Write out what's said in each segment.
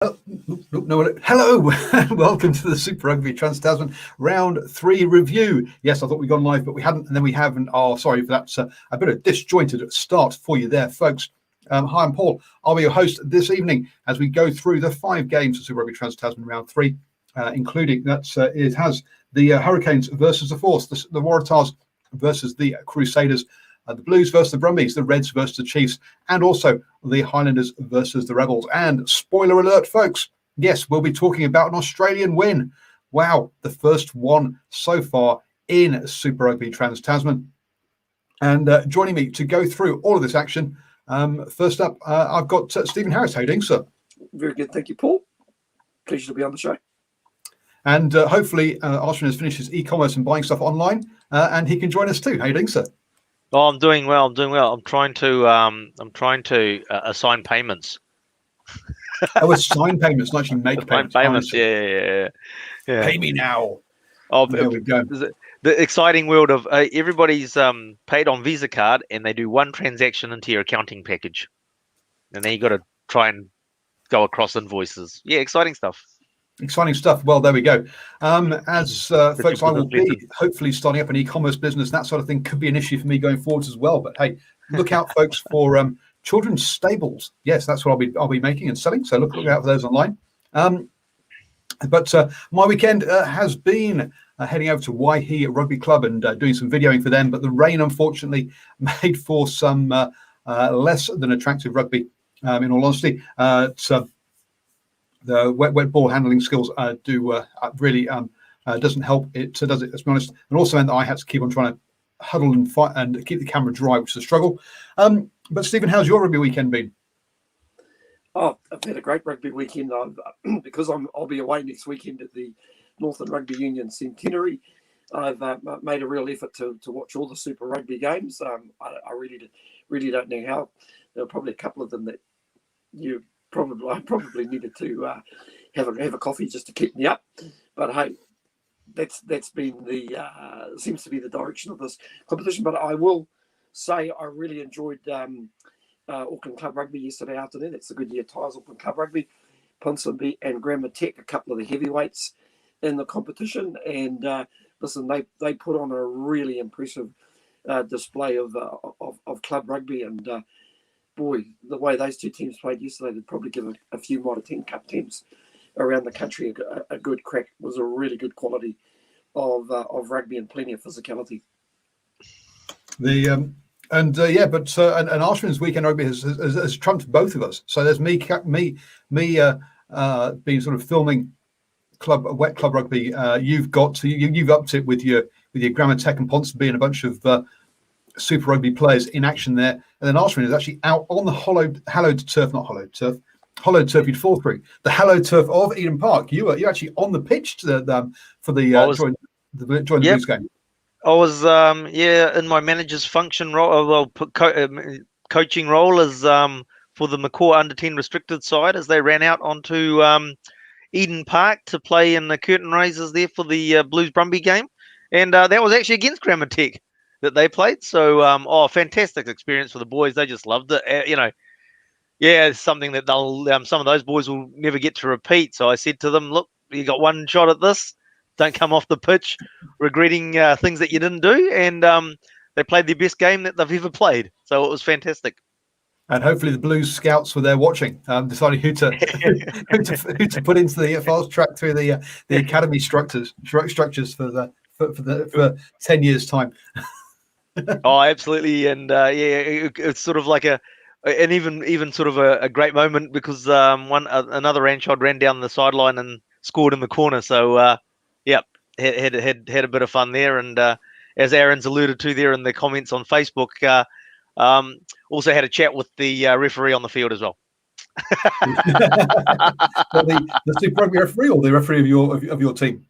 No, hello, welcome to the Super Rugby Trans-Tasman Round 3 review. Yes, I thought we'd gone live, but we hadn't, and then we haven't. Oh, sorry for that. A bit of disjointed start for you there, folks. Hi, I'm Paul. I'll be your host this evening as we go through the 5 games of Super Rugby Trans-Tasman Round 3, including that it has the Hurricanes versus the Force, the Waratahs versus the Crusaders, the Blues versus the Brumbies, the Reds versus the Chiefs, and also the Highlanders versus the Rebels. And spoiler alert, folks, yes, we'll be talking about an Australian win. Wow, the first one so far in Super Rugby Trans-Tasman. And joining me to go through all of this action, first up, I've got Stephen Harris. How are you doing, sir? Very good, thank you, Paul. Pleasure to be on the show. And hopefully, Arshan has finished his e-commerce and buying stuff online, and he can join us too. How are you doing, sir? Oh, I'm doing well. I'm trying to assign payments. Oh, assign payments, not actually make payments. Payments, yeah. Pay me now. Oh, there we go. The exciting world of everybody's paid on Visa card, and they do one transaction into your accounting package, and then you got to try and go across invoices. Yeah, exciting stuff. Exciting stuff. Well, there we go. As folks, I will be hopefully starting up an e-commerce business. That sort of thing could be an issue for me going forwards as well. But hey, look out, folks, for children's stables. Yes, that's what I'll be making and selling. So look out for those online. But my weekend has been heading over to Waihi Rugby Club and doing some videoing for them. But the rain, unfortunately, made for some less than attractive rugby. In all honesty, the wet ball handling skills really doesn't help it, does it? Let's be honest. And also meant that I had to keep on trying to huddle and fight and keep the camera dry, which is a struggle. But Stephen, how's your rugby weekend been? Oh, I've had a great rugby weekend. Because I'll be away next weekend at the Northern Rugby Union Centenary. I've made a real effort to watch all the Super Rugby games. I really don't know how. There are probably a couple of them that I probably needed to have a coffee just to keep me up. But hey, that's been seems to be the direction of this competition. But I will say I really enjoyed Auckland Club Rugby yesterday afternoon. It's the Goodyear Tyres Auckland Club Rugby. Ponsonby and Grammar Tech, a couple of the heavyweights in the competition. And listen, they put on a really impressive display of club rugby. And boy, the way those two teams played yesterday, they'd probably give a few Mitre 10 Cup teams around the country a good crack. It was a really good quality of rugby and plenty of physicality. And Arshman's weekend rugby has trumped both of us. So there's me being sort of filming wet club rugby. You've upped it with your Grammar Tech and Ponsonby and a bunch of Super Rugby players in action there. And then Arshman is actually out on the hollowed turf you'd fall through. The hallowed turf of Eden Park. You're actually on the pitch for the join the Blues game. I was in my manager's function role, coaching role as for the Macaw under 10 restricted side as they ran out onto Eden Park to play in the curtain raisers there for the Blues Brumby game, and that was actually against Grammar Tech that they played. So fantastic experience for the boys. They just loved it. It's something that they'll some of those boys will never get to repeat. So I said to them, look, you got one shot at this. Don't come off the pitch regretting things that you didn't do. And they played their best game that they've ever played. So it was fantastic. And hopefully the Blues scouts were there watching, deciding who to put into the fast track through the academy structures for 10 years time. Oh, absolutely. And it's sort of like an even sort of a great moment because another Ranchod ran down the sideline and scored in the corner. So had a bit of fun there. And as Aaron's alluded to there in the comments on Facebook, also had a chat with the referee on the field as well. the Super Rugby referee or the referee of your team?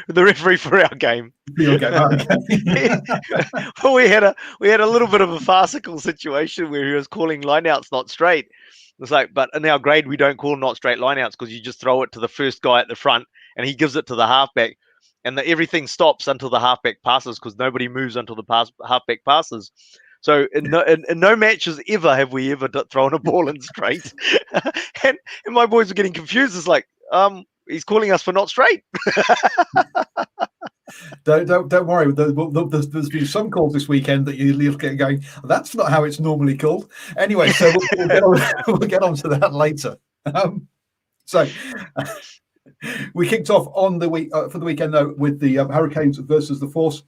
The referee for our game. For your game. Okay. Well, we had a little bit of a farcical situation where he was calling lineouts not straight. It's like, but in our grade we don't call not straight lineouts because you just throw it to the first guy at the front and he gives it to the halfback, and everything stops until the halfback passes because nobody moves until the halfback passes. So in no matches ever have we ever thrown a ball in straight. and my boys were getting confused. It's like, he's calling us for not straight. Don't worry. There's been some calls this weekend that you look at going, that's not how it's normally called. Anyway, so we'll get on to that later. So we kicked off on the week for the weekend though with the Hurricanes versus the Force.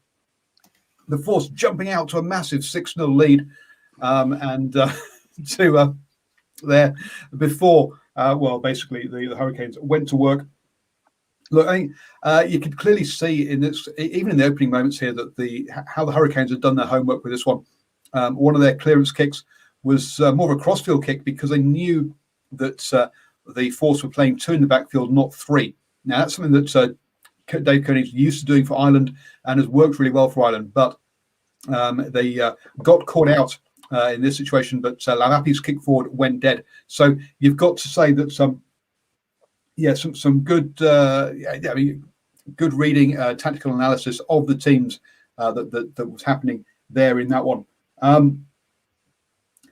The Force jumping out to a massive 6-0 lead, and to there before basically the Hurricanes went to work. Look, I think you can clearly see in this, even in the opening moments here, that how the Hurricanes had done their homework with this one. One of their clearance kicks was more of a crossfield kick because they knew that the Force were playing 2 in the backfield, not 3. Now that's something that Dave Koenig's used to doing for Ireland and has worked really well for Ireland, but they got caught out in this situation. But Lamapi's kick forward went dead. So you've got to say that some good good reading, tactical analysis of the teams that was happening there in that one.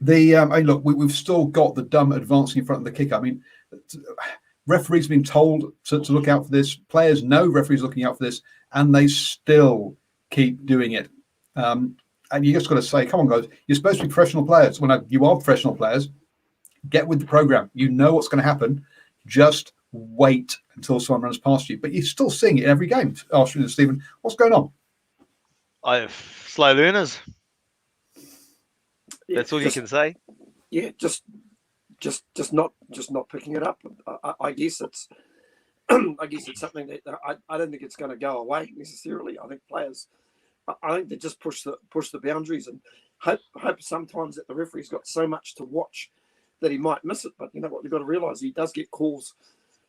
Look, we've still got the dumb advancing in front of the kicker. I mean, referees been told to look out for this. Players know referees looking out for this, and they still keep doing it. And you just got to say, come on, guys, you're supposed to be professional players. Well, no, you are professional players. Get with the program. You know what's going to happen. Just wait until someone runs past you. But you're still seeing it in every game. Archie and Stephen, what's going on? Slow learners. That's all you can say. Yeah, just not picking it up. I guess it's something that I don't think it's going to go away necessarily. I think players, I think they just push the boundaries and hope sometimes that the referee's got so much to watch that he might miss it. But you know what, you've got to realise he does get calls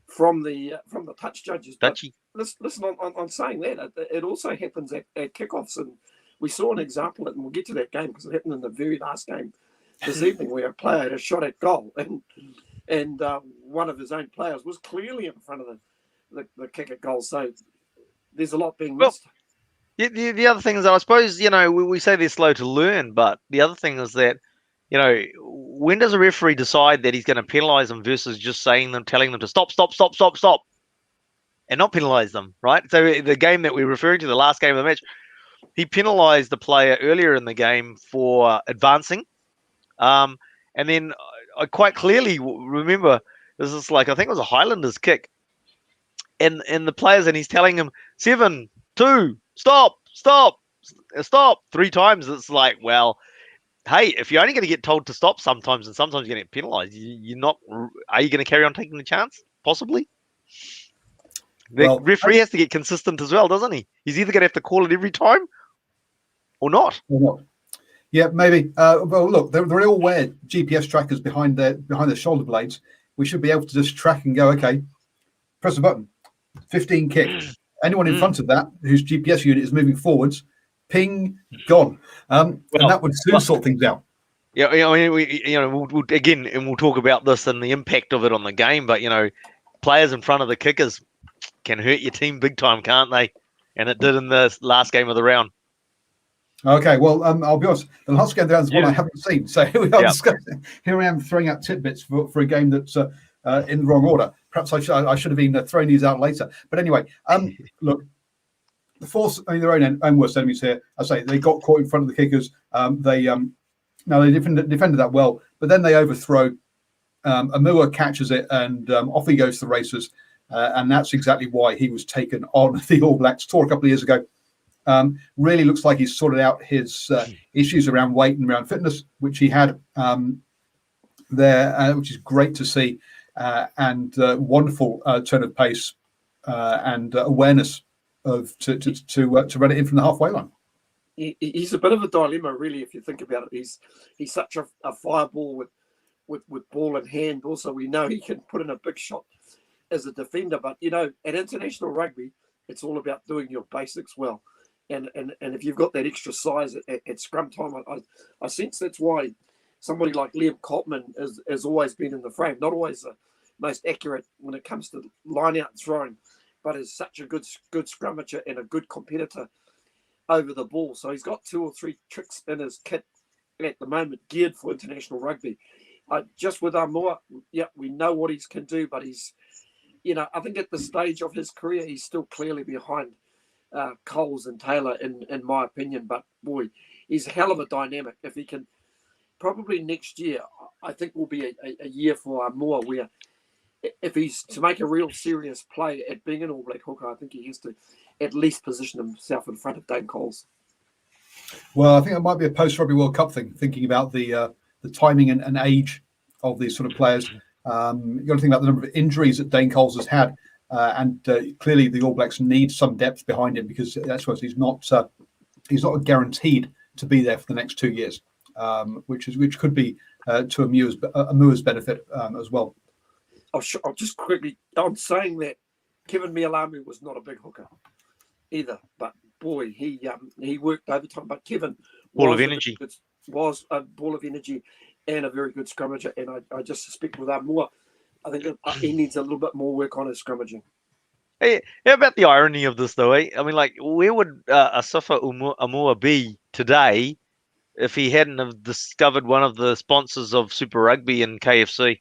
from the touch judges. Touchy. Listen, on saying that, it also happens at kickoffs, and we saw an example, and we'll get to that game because it happened in the very last game this evening, where a player had a shot at goal, and one of his own players was clearly in front of the kick at goal. So there's a lot being missed. The other thing is that I suppose, we say they're slow to learn, but the other thing is that, when does a referee decide that he's going to penalise them versus just telling them to stop, and not penalise them, right? So the game that we're referring to, the last game of the match, he penalised the player earlier in the game for advancing. And then I quite clearly remember this is I think it was a Highlanders kick. And the players, and he's telling him 7, 2, stop 3 times. It's like, well, hey, if you're only going to get told to stop sometimes, and sometimes you're going to get penalised, are you going to carry on taking the chance? Possibly. The referee has to get consistent as well, doesn't he? He's either going to have to call it every time or not. Yeah, maybe. Well, look, they all wear GPS trackers behind their shoulder blades. We should be able to just track and go, okay, press a button, 15 kicks. Anyone in front of that whose GPS unit is moving forwards, ping, gone. And that would soon sort things out. Yeah, I mean, we'll again, and we'll talk about this and the impact of it on the game. But players in front of the kickers can hurt your team big time, can't they? And it did in the last game of the round. Okay, well, I'll be honest. The last game of the round is one I haven't seen, so we are discussing. Here I am throwing out tidbits for a game that's in the wrong order. Perhaps I should have been throwing these out later. But anyway, look, the Force, their own worst enemies here. I say they got caught in front of the kickers. They defended that well, but then they overthrow. Amua catches it, and off he goes to the races. And that's exactly why he was taken on the All Blacks tour a couple of years ago. Really looks like he's sorted out his issues around weight and around fitness, which he had there, which is great to see, and wonderful turn of pace and awareness to run it in from the halfway line. He's a bit of a dilemma, really, if you think about it. He's such a fireball with ball in hand. Also, we know he can put in a big shot as a defender, but at international rugby, it's all about doing your basics well. And if you've got that extra size at scrum time, I sense that's why somebody like Liam Coltman has always been in the frame. Not always the most accurate when it comes to line-out throwing, but is such a good scrummager and a good competitor over the ball. So he's got 2 or 3 tricks in his kit at the moment geared for international rugby. Just with Armour, yeah, we know what he can do, but he's, I think at the stage of his career, he's still clearly behind Coles and Taylor, in my opinion. But boy, he's a hell of a dynamic. If he can, probably next year, I think will be a year for Armour where if he's to make a real serious play at being an All Black hooker, I think he has to at least position himself in front of Dane Coles. Well, I think it might be a post-Rugby World Cup thing, thinking about the timing and age of these sort of players. You've got to think about the number of injuries that Dane Coles has had, and clearly the All Blacks need some depth behind him because that's why he's not guaranteed to be there for the next 2 years, which could be to Amua's benefit as well. I'll just quickly, I'm saying that Kevin Milami was not a big hooker either, but boy, he worked overtime. But Kevin was a ball of energy and a very good scrummager. And I just suspect with Armour, I think he needs a little bit more work on his scrummaging. Hey, how about the irony of this, though? I mean, like, where would Asafa Amoa be today if he hadn't have discovered one of the sponsors of Super Rugby and KFC?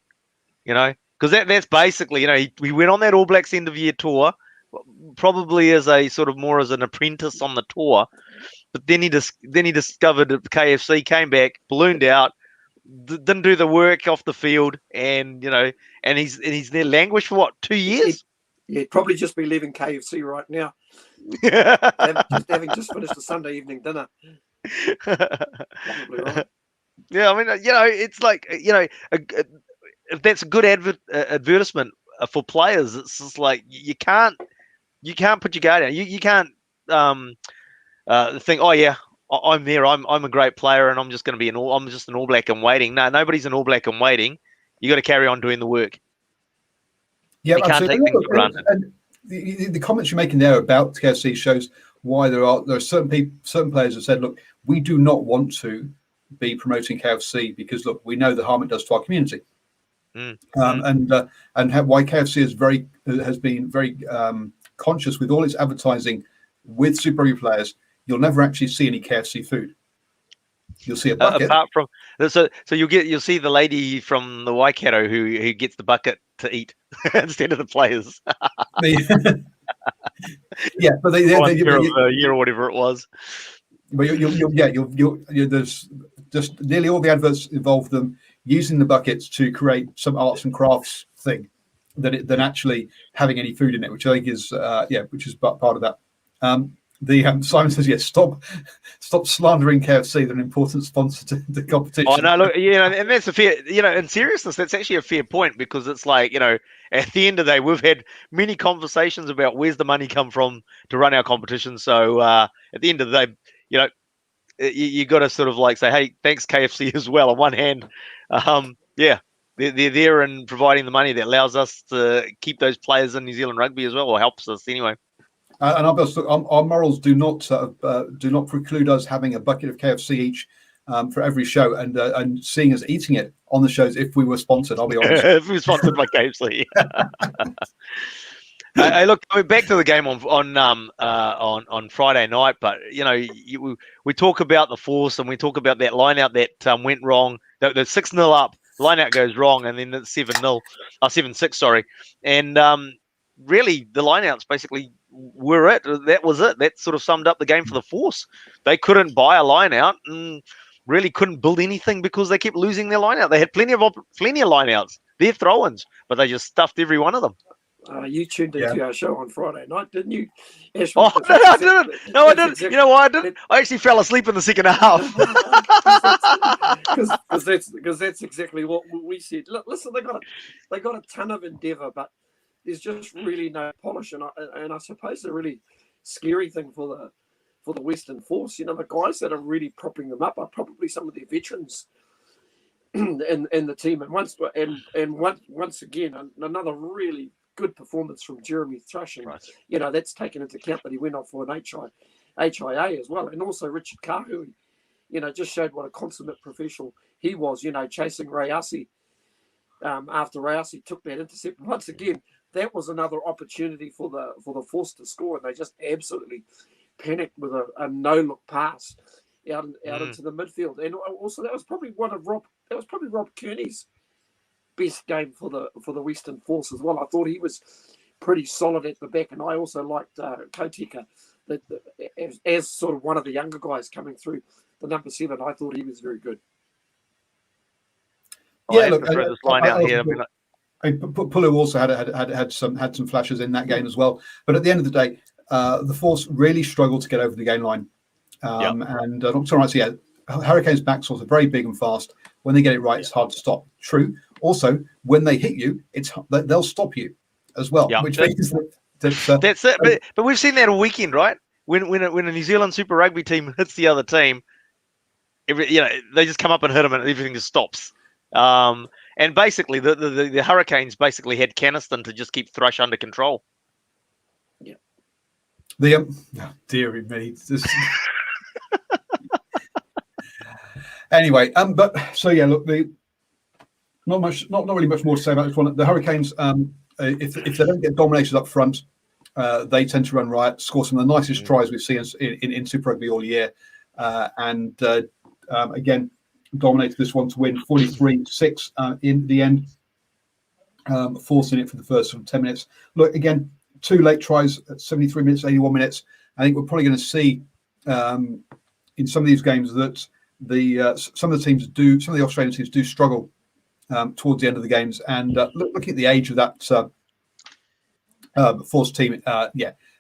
Because that's basically, we went on that All Blacks end of year tour, probably as a sort of more as an apprentice on the tour, but then he discovered that KFC, came back, ballooned out, didn't do the work off the field, and and he's there languished for what, 2 years? He'd probably just be leaving KFC right now, having just finished a Sunday evening dinner. Probably right. Yeah, I mean, it's like, if that's a good advertisement for players, it's just like you can't put your guard down. You can't think, oh yeah, I'm there. I'm a great player, and I'm just going to be I'm just an All Black in waiting. No, nobody's an All Black in waiting. You got to carry on doing the work. Yeah, you can't take things for granted. And the comments you're making there about KFC shows why there are certain players that said, look, we do not want to be promoting KFC because look, we know the harm it does to our community. And why KFC has been very conscious with all its advertising with Super Rugby players. You'll never actually see any KFC food. You'll see a bucket. Apart from so you'll see the lady from the Waikato who gets the bucket to eat instead of the players. Yeah, but they a year or whatever it was. But there's just nearly all the adverts involve them using the buckets to create some arts and crafts thing than actually having any food in it, which I think is which is part of that. Simon says, yes, stop slandering KFC. They're an important sponsor to the competition. Oh no, look, and that's a fair, in seriousness, that's actually a fair point, because it's like, at the end of the day, we've had many conversations about where's the money come from to run our competition. So at the end of the day, you got to sort of like say, hey, thanks KFC as well. On one hand, they're there and providing the money that allows us to keep those players in New Zealand rugby as well, or helps us anyway. And our morals do not preclude us having a bucket of KFC each for every show, and seeing us eating it on the shows if we were sponsored. I'll be honest. If we were sponsored by KFC. Hey, look, we're back to the game on Friday night, but we talk about the force, and we talk about that line out that went wrong. The 6-0 up, line out goes wrong, and then it's 7-6, sorry, and really the line outs basically were it. That was it. That sort of summed up the game for the force. They couldn't buy a line out and really couldn't build anything because they kept losing their line out. They had plenty of line outs, their throw-ins, but they just stuffed every one of them. You tuned into our show on Friday night, didn't you, Ash? Oh, no, I didn't. No, I didn't. You know why I didn't? I actually fell asleep in the second half. Because that's exactly what we said. Look, listen, they got a ton of endeavour, but there's just really no polish, and I suppose the really scary thing for the Western Force, the guys that are really propping them up are probably some of their veterans in the team. And once again, another really good performance from Jeremy Thrush, and right. That's taken into account that he went off for an HIA as well, and also Richard Kahu, just showed what a consummate professional he was, chasing Rayasi after Rayasi took that intercept. Once again, that was another opportunity for the Force to score, and they just absolutely panicked with a no-look pass out into the midfield. And also that was probably Rob Kearney's best game for the Western Force as well. I thought he was pretty solid at the back, and I also liked Kotika as sort of one of the younger guys coming through the number 7. I thought he was very good. Yeah, look, this line out here. Pulu also had some flashes in that game as well, but at the end of the day, the Force really struggled to get over the game line. And I'm sorry, yeah, Hurricanes' backs are very big and fast. When they get it right, it's hard to stop. True. Also, when they hit you, they'll stop you as well. Yeah. Which means that's it. But we've seen that all weekend, right? When a New Zealand Super Rugby team hits the other team, they just come up and hit them, and everything just stops. And basically, the Hurricanes basically had Caniston to just keep Thrush under control. Yeah. Dearie me. Anyway, but so yeah, look, not really much more to say about this one. The Hurricanes, if they don't get dominated up front, they tend to run riot, score some of the nicest tries we've seen in Super Rugby all year, and again dominated this one to win 43-6 in the end, forcing it for the first 10 minutes. Look, again, 2 late tries at 73 minutes, 81 minutes. I think we're probably going to see in some of these games that some of the Australian teams do struggle towards the end of the games. And looking at the age of that Force team,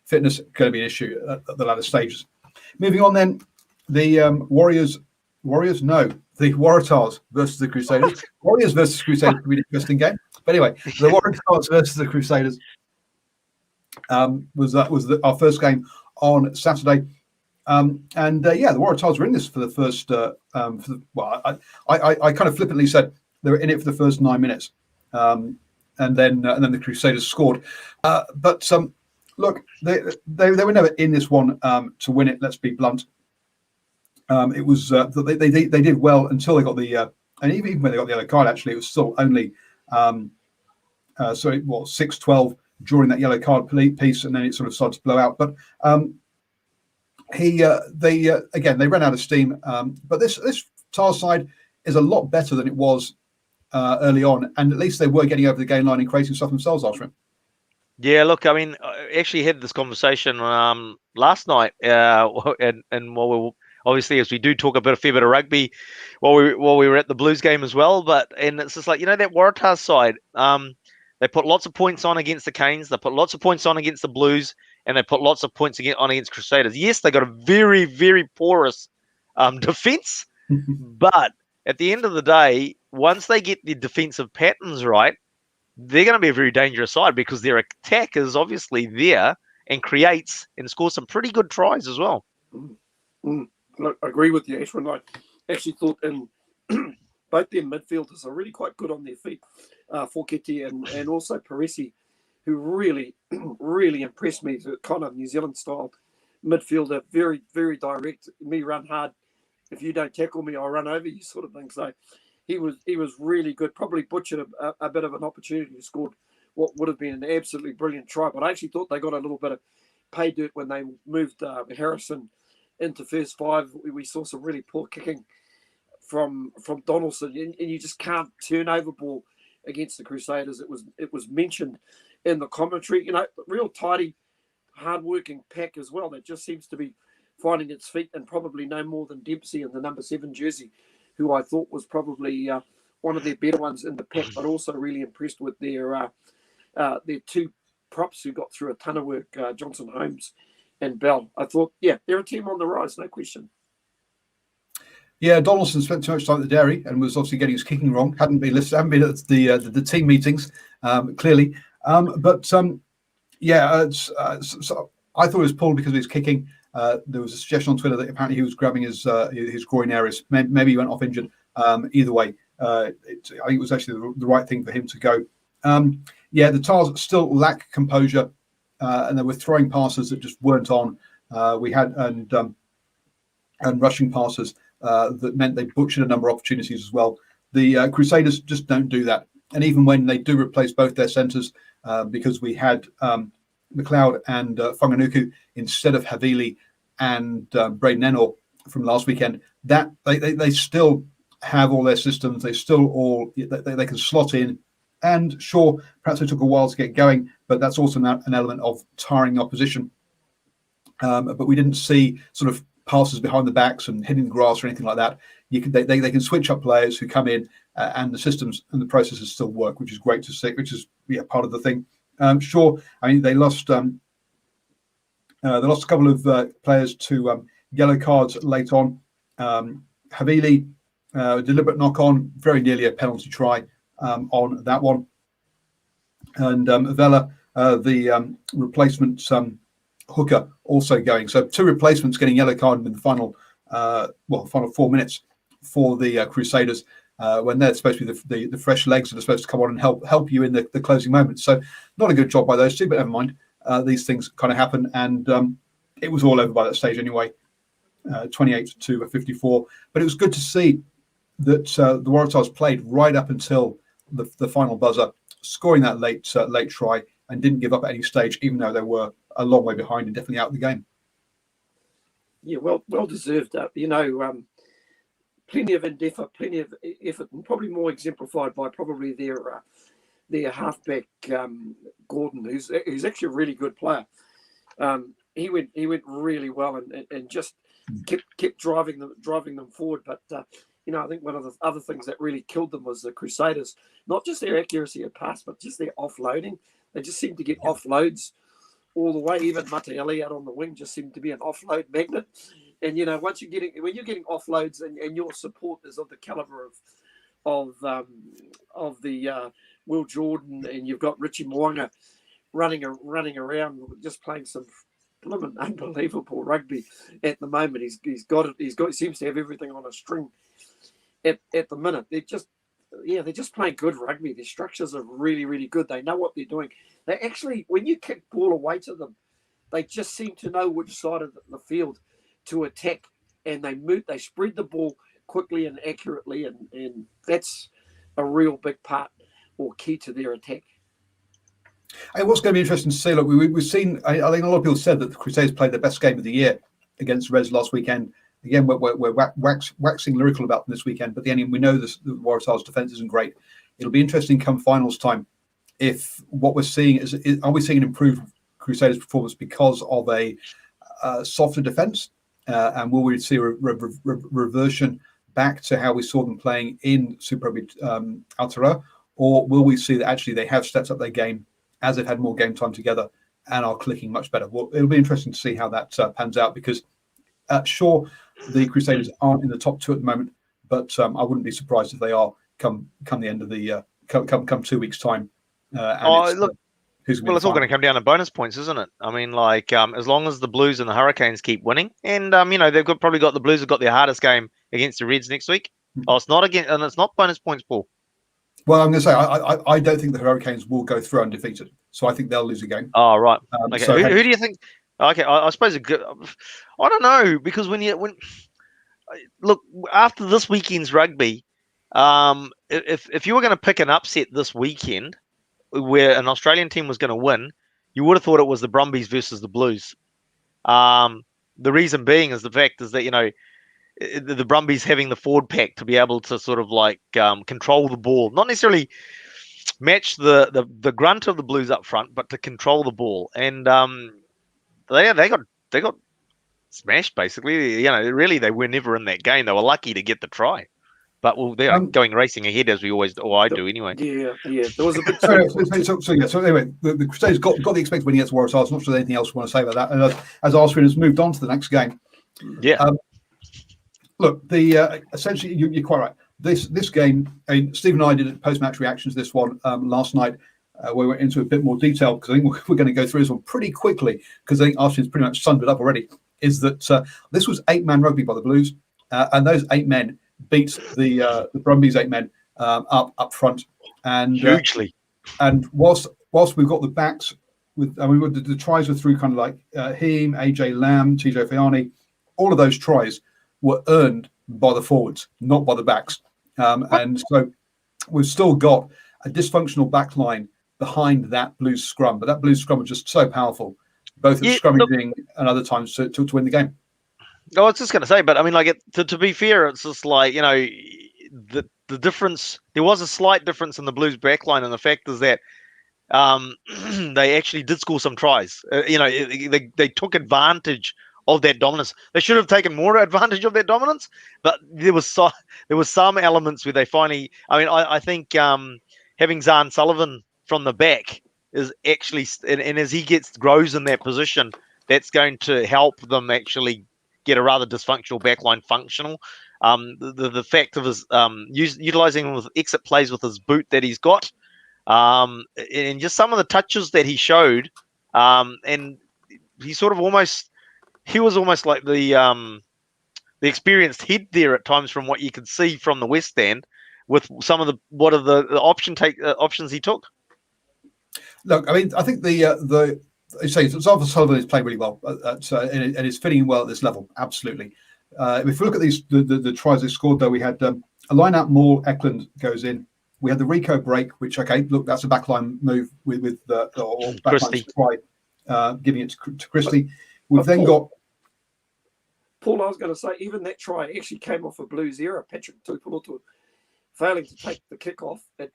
fitness going to be an issue at the latter stages. Moving on, then, the Warriors. The Waratahs versus the Crusaders. Warriors versus Crusaders could be an interesting game. But anyway, the Waratahs versus the Crusaders was our first game on Saturday. The Waratahs were in this for the first. I kind of flippantly said they were in it for the first 9 minutes, and then the Crusaders scored. Look, they were never in this one to win it. Let's be blunt. It was they did well until they got the and even when they got the yellow card. Actually, it was still only 6-12 during that yellow card piece, and then it sort of started to blow out. But they ran out of steam. But this Tars side is a lot better than it was early on, and at least they were getting over the game line and creating stuff themselves after him. Yeah, look, I mean, I actually had this conversation last night, and while we were, obviously, as we do talk a fair bit of rugby, while we were at the Blues game as well. And it's just like, that Waratahs side, they put lots of points on against the Canes, they put lots of points on against the Blues, and they put lots of points on against Crusaders. Yes, they got a very, very porous defense, but at the end of the day, once they get the defensive patterns right, they're going to be a very dangerous side because their attack is obviously there and creates and scores some pretty good tries as well. I agree with you, Ashwin. I actually thought both their midfielders are really quite good on their feet. Foketi and also Parisi, who really, really impressed me. The kind of New Zealand style midfielder, very, very direct. Me run hard. If you don't tackle me, I'll run over you, sort of thing. So he was really good. Probably butchered a bit of an opportunity to score what would have been an absolutely brilliant try. But I actually thought they got a little bit of pay dirt when they moved Harrison into first 5. We saw some really poor kicking from Donaldson, and you just can't turn over ball against the Crusaders. It was mentioned in the commentary. Real tidy, hard-working pack as well. That just seems to be finding its feet, and probably no more than Dempsey in the number 7 jersey, who I thought was probably one of their better ones in the pack, but also really impressed with their 2 props who got through a ton of work, Johnson Holmes and Bell. I thought, they're a team on the rise, no question. Yeah, Donaldson spent too much time at the dairy and was obviously getting his kicking wrong. Hadn't been at the team meetings, clearly. So I thought it was pulled because of his kicking. There was a suggestion on Twitter that apparently he was grabbing his groin areas. Maybe he went off injured. Either way, I think it was actually the right thing for him to go. The Tars still lack composure, and they were throwing passes that just weren't on. We had and rushing passes that meant they butchered a number of opportunities as well. The Crusaders just don't do that. And even when they do replace both their centres, because we had McLeod and Whanganuku instead of Havili and Braden Ennor from last weekend, that they still have all their systems. They still all they can slot in. And sure, perhaps it took a while to get going, but that's also an element of tiring the opposition. But we didn't see sort of passes behind the backs and hitting the grass or anything like that. They can switch up players who come in, and the systems and the processes still work, which is great to see. Which is part of the thing. Sure, I mean they lost a couple of players to yellow cards late on. Havili, deliberate knock on, very nearly a penalty try on that one, and Vela, the replacement hooker, also going. So two replacements getting yellow card in the final 4 minutes for the Crusaders, when they're supposed to be the fresh legs that are supposed to come on and help you in the closing moments. So not a good job by those two, but never mind. These things kind of happen, and it was all over by that stage anyway, 28-54. But it was good to see that the Waratahs played right up until the final buzzer, scoring that late try, and didn't give up at any stage, even though they were a long way behind and definitely out of the game. Yeah, well deserved. Plenty of effort, and probably more exemplified by probably their halfback Gordon, who's actually a really good player. He went really well and just kept driving them forward. But I think one of the other things that really killed them was the Crusaders, not just their accuracy of pass, but just their offloading. They just seemed to get offloads all the way. Even Mataele out on the wing just seemed to be an offload magnet. And when you're getting offloads and your support is of the caliber of the Will Jordan, and you've got Richie Moanga running around just playing some unbelievable rugby at the moment. He seems to have everything on a string at the minute. They're just playing good rugby. Their structures are really, really good. They know what they're doing. They actually, when you kick ball away to them, they just seem to know which side of the field to attack, and they spread the ball quickly and accurately, and that's a real big part or key to their attack. And what's going to be interesting to see, look, we've seen, I think a lot of people said that the Crusaders played their best game of the year against Reds last weekend. Again, we're waxing lyrical about them this weekend, but we know the Waratahs' defence isn't great. It'll be interesting come finals time if what we're seeing are we seeing an improved Crusaders performance because of a softer defence, and will we see a reversion back to how we saw them playing in Super Rugby Aotearoa, or will we see that actually they have stepped up their game as they've had more game time together and are clicking much better? Well, it'll be interesting to see how that pans out, because sure, the Crusaders aren't in the top two at the moment, but I wouldn't be surprised if they are come the end of the come 2 weeks time. It's all going to come down to bonus points, isn't it? I mean, as long as the Blues and the Hurricanes keep winning, and they've probably got the Blues have got their hardest game against the Reds next week. Oh, it's not bonus points, Paul. Well, I'm going to say I don't think the Hurricanes will go through undefeated, so I think they'll lose a game. Oh, right. Okay. So who do you think? Okay, I suppose I don't know, because when look after this weekend's rugby, if you were going to pick an upset this weekend where an Australian team was going to win, you would have thought it was the Brumbies versus the Blues. The reason being is the fact is that the Brumbies having the forward pack to be able to sort of control the ball, not necessarily match the grunt of the Blues up front, but to control the ball. And they got smashed basically. Really they were never in that game. They were lucky to get the try, but they're going racing ahead as we always, or I do anyway. Yeah. There was a bit. So anyway, the Crusaders got the expected win against Waratahs. Not sure there's anything else we want to say about that. And as Arsene has moved on to the next game, look, essentially you're quite right. This game, Steve and I did post-match reactions to this one last night. We went into a bit more detail because I think we're going to go through this one pretty quickly, because I think Arsene's pretty much summed it up already. Is that this was 8-man rugby by the Blues, and those 8 men beat the Brumbies 8 men up front, and hugely. And whilst we've got the backs the tries were through kind of like Heem, AJ Lamb, TJ Fiani, all of those tries were earned by the forwards, not by the backs. And so we've still got a dysfunctional back line behind that Blues scrum, but that Blues scrum was just so powerful, both at scrummaging and other times to win the game. I was just going to say, but I mean, like, to be fair, it's just like, the difference. There was a slight difference in the Blues backline, and the fact is that they actually did score some tries. They took advantage of that dominance. They should have taken more advantage of that dominance, but there was some elements where they finally. I mean, I think having Zahn Sullivan from the back is actually, and as he grows in that position, that's going to help them actually get a rather dysfunctional backline functional. The fact of his utilizing him with exit plays with his boot that he's got, and just some of the touches that he showed, and he sort of he was almost like the experienced head there at times from what you could see from the West Stand with some of the options he took. Look, I mean, I think the you say Zalva Sullivan has played really well and is fitting in well at this level. Absolutely. If we look at these the tries they scored, though, we had a line out. Maul Eklund goes in. We had the Rico break, which look, that's a backline move with or backline try, giving it to Christie. We've then got Paul. I was going to say, even that try actually came off a Blues era. Patrick Tuipulotu failing to take the kick off. To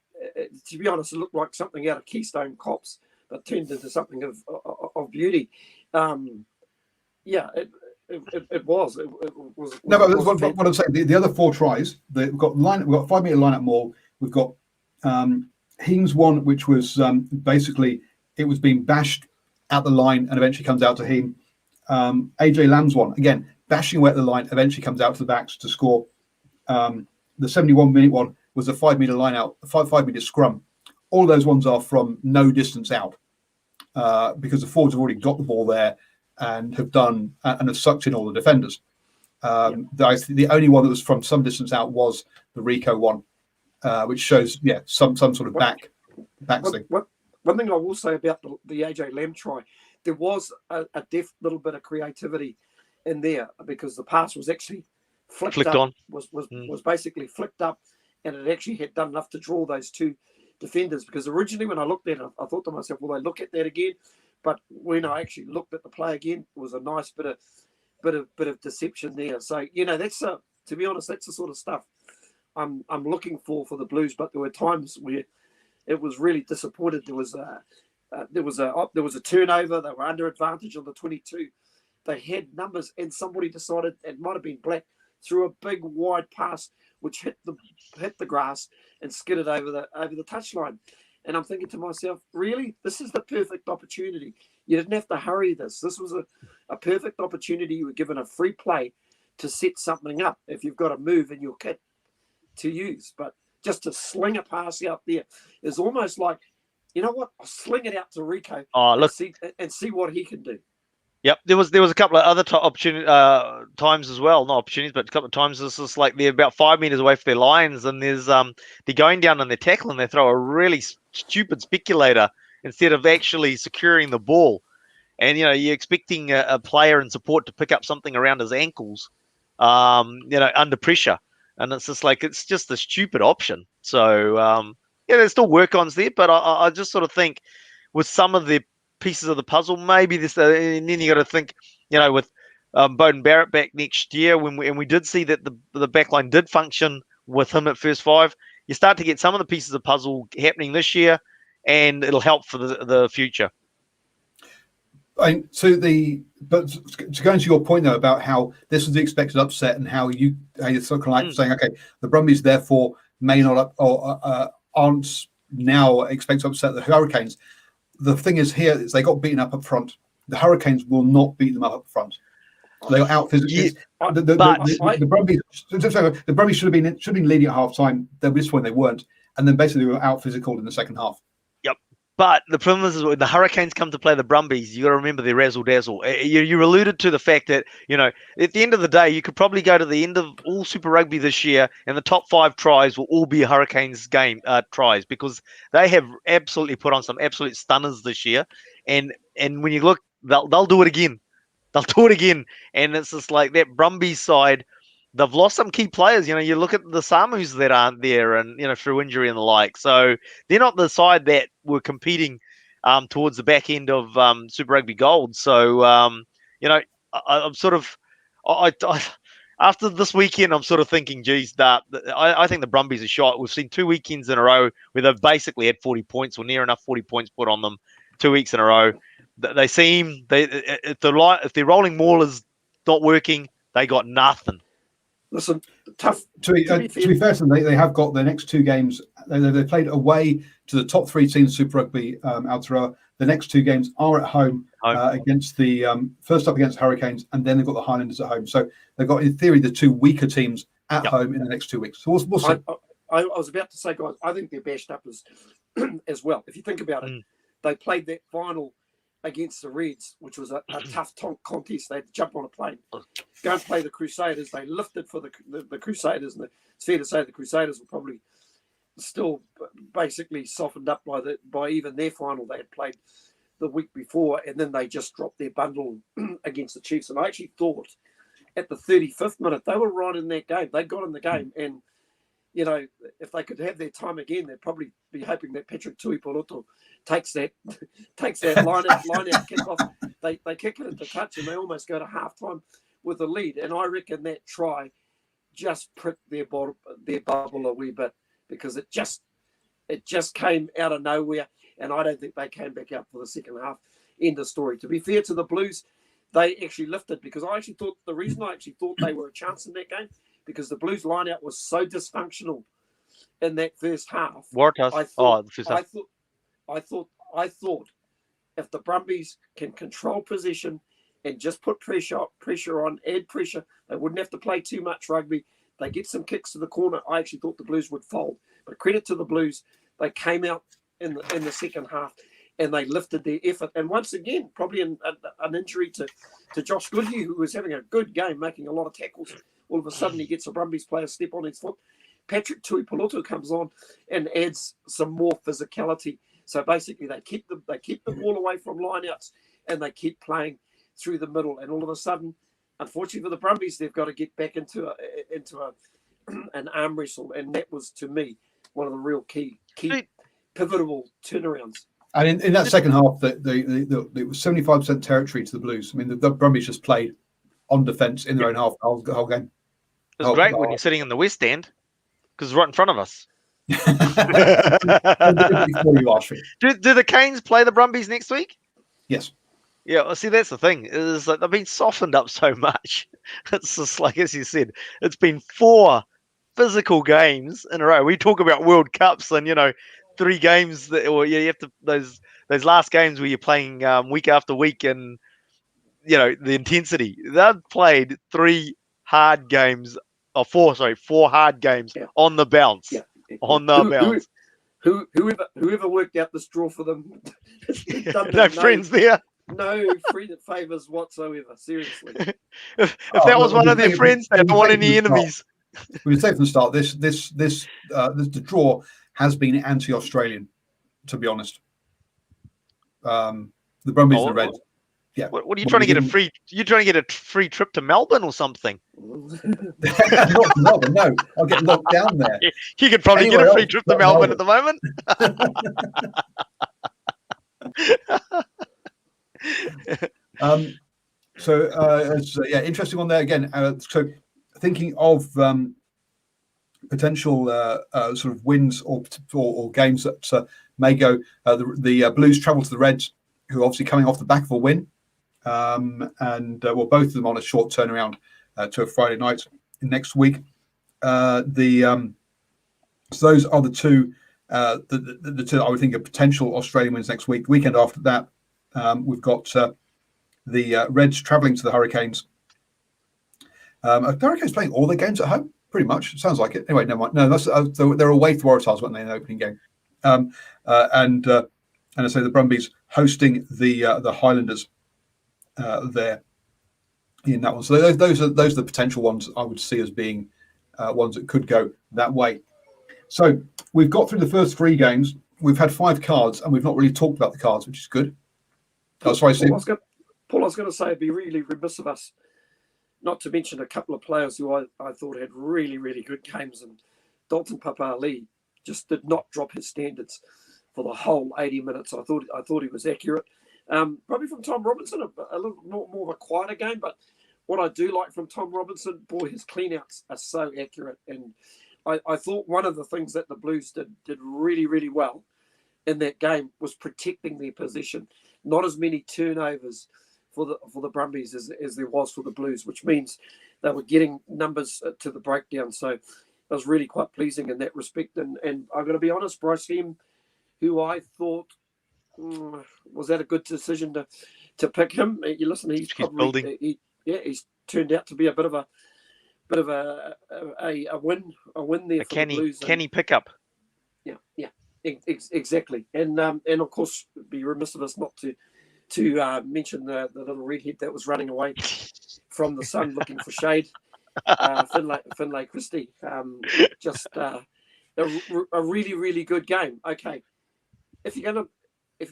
be honest, it looked like something out of Keystone Cops, but turned into something of beauty. It was. No, but what I'm saying, the other four tries, we've got 5 meter line up Maul. We've got Heem's one, which was basically it was being bashed at the line and eventually comes out to Heem. AJ Lamb's one, again, bashing away at the line, eventually comes out to the backs to score. The 71-minute one was a 5 meter line out, a 5 meter scrum. All those ones are from no distance out because the forwards have already got the ball there and have sucked in all the defenders. The only one that was from some distance out was the Rico one. Which shows, some sort of back thing. One thing I will say about the AJ Lamb try, there was a little bit of creativity in there because the pass was actually flicked up, on. Was basically flicked up, and it actually had done enough to draw those two defenders. Because originally when I looked at it, I thought to myself, will they look at that again? But when I actually looked at the play again, it was a nice bit of deception there. So that's to be honest, that's the sort of stuff I'm looking for the Blues, but there were times where it was really disappointed. There was a turnover. They were under advantage on the 22. They had numbers, and somebody decided it might have been Black threw a big wide pass which hit the grass and skidded over the touchline. And I'm thinking to myself, really, this is the perfect opportunity. You didn't have to hurry this. This was a perfect opportunity. You were given a free play to set something up if you've got a move in your kit to use, but just to sling a pass out there is almost like, you know what? I'll sling it out to Rico and see what he can do. Yep, there was a couple of other times as well, not opportunities, but a couple of times it's just like they're about 5 meters away from their lines, and there's they're going down and they're tackling. They throw a really stupid speculator instead of actually securing the ball, and you're expecting a player in support to pick up something around his ankles, under pressure. And it's just a stupid option. So, there's still work-ons there, but I just sort of think with some of the pieces of the puzzle, maybe this, and then you got to think, with Bowden Barrett back next year, and we did see that the backline did function with him at first five, you start to get some of the pieces of puzzle happening this year, and it'll help for the future. But to go into your point though about how this was the expected upset and how you're sort of like saying, okay, the Brumbies therefore may not aren't now expected to upset the Hurricanes. The thing is here is they got beaten up front. The Hurricanes will not beat them up front. They got out physically. The Brumbies should have been leading at half time. At this point they weren't, and then basically they were out physical in the second half. Yep. But the problem is when the Hurricanes come to play the Brumbies, you got to remember their razzle dazzle. You alluded to the fact that at the end of the day, you could probably go to the end of all Super Rugby this year, and the top 5 tries will all be Hurricanes game tries because they have absolutely put on some absolute stunners this year. And when you look, they'll do it again. They'll do it again, and it's just like that Brumbies side. They've lost some key players. You look at the Samus that aren't there and, through injury and the like. So they're not the side that were competing towards the back end of Super Rugby Gold. So, I'm After this weekend, I'm sort of thinking, geez, I think the Brumbies are shot. We've seen 2 weekends in a row where they've basically had 40 points or near enough 40 points put on them 2 weeks in a row. They seem, if their rolling maul is not working, they got nothing. Listen, tough. To be fair to them, they have got their next 2 games. They played away to the top 3 teams Super Rugby Aotearoa. The next 2 games are at home against the first up against Hurricanes, and then they've got the Highlanders at home. So they've got, in theory, the 2 weaker teams at home in the next 2 weeks. So we'll see. I was about to say, guys, I think they're bashed up as well. If you think about it, they played that final against the Reds, which was a tough contest. They had to jump on a plane, go and play the Crusaders. They lifted for the Crusaders, and it's fair to say the Crusaders were probably still basically softened up by even their final they had played the week before, and then they just dropped their bundle against the Chiefs. And I actually thought at the 35th minute they were right in that game. They got in the game, and you know, if they could have their time again, they'd probably be hoping that Patrick Tuipulotu takes that line out kick off. They kick it into touch, and they almost go to halftime with a lead. And I reckon that try just pricked their bubble a wee bit, because it just came out of nowhere, and I don't think they came back up for the second half. End of story. To be fair to the Blues, they actually lifted, because the reason I actually thought they were a chance in that game, because the Blues line-out was so dysfunctional in that first half. Waratahs. I thought if the Brumbies can control possession and just put pressure on, add pressure, they wouldn't have to play too much rugby. They get some kicks to the corner. I actually thought the Blues would fold. But credit to the Blues, they came out in the second half and they lifted their effort. And once again, probably an injury to Josh Goodhue, who was having a good game, making a lot of tackles. All of a sudden, he gets a Brumbies player step on his foot. Patrick Tuipulotu comes on and adds some more physicality. So basically, they keep the ball away from lineouts, and they keep playing through the middle. And all of a sudden, unfortunately for the Brumbies, they've got to get back into an arm wrestle, and that was, to me, one of the real key pivotal turnarounds. And in that second half, it was 75% territory to the Blues. I mean, the Brumbies just played on defence in their own half the whole game. It was great when you're sitting in the West End, because it's right in front of us. Do the Canes play the Brumbies next week? Yes. Yeah, well, see, that's the thing. Is like they've been softened up so much. It's just like, as you said, it's been 4 physical games in a row. We talk about World Cups and, 3 games you have to, those last games where you're playing week after week, and the intensity. They've played 3 hard games, or 4 hard games on the bounce. Yeah. On the bounce. Whoever worked out this draw for them, no friends there. No favours whatsoever. Seriously. If that was one of their friends, they don't want any enemies. We say from the start, the draw has been anti-Australian, to be honest. The Brumbies and the Reds. Yeah. What are you trying to get a free? You trying to get a free trip to Melbourne or something? Not Melbourne, no. I'll get locked down there. You could probably get a free trip to Melbourne at the moment. Interesting one there again. So thinking of potential sort of wins or games that may go. The Blues travel to the Reds, who are obviously coming off the back of a win. Both of them on a short turnaround to a Friday night next week. So those are the two. The two I would think are potential Australian wins next week. The weekend after that, we've got the Reds travelling to the Hurricanes. Are the Hurricanes playing all their games at home? Pretty much. It sounds like it. Anyway, never mind. No, they're away to Waratahs, weren't they, in the opening game? And I say the Brumbies hosting the Highlanders there in that one. So those are the potential ones I would see as being ones that could go that way. So we've got through the first 3 games. We've had 5 cards, and we've not really talked about the cards, which is good. That's why Paul, I was going to say it'd be really remiss of us not to mention a couple of players who I thought had really, really good games, and Dalton Papali'i just did not drop his standards for the whole 80 minutes. I thought he was accurate. Probably from Tom Robinson, a little more of a quieter game, but what I do like from Tom Robinson, boy, his cleanouts are so accurate. And I thought one of the things that the Blues did really, really well in that game was protecting their position. Not as many turnovers for the Brumbies as there was for the Blues, which means they were getting numbers to the breakdown. So it was really quite pleasing in that respect. And I'm going to be honest, Bryce Hem, who I thought was that a good decision to pick him? You listen, he's probably he's turned out to be a bit of a win there for the Blues. Can he pick up? Yeah, exactly. And of course, be remiss of us not to mention the little redhead that was running away from the sun looking for shade, Finlay Christie. Just a really, really good game. Okay, if you're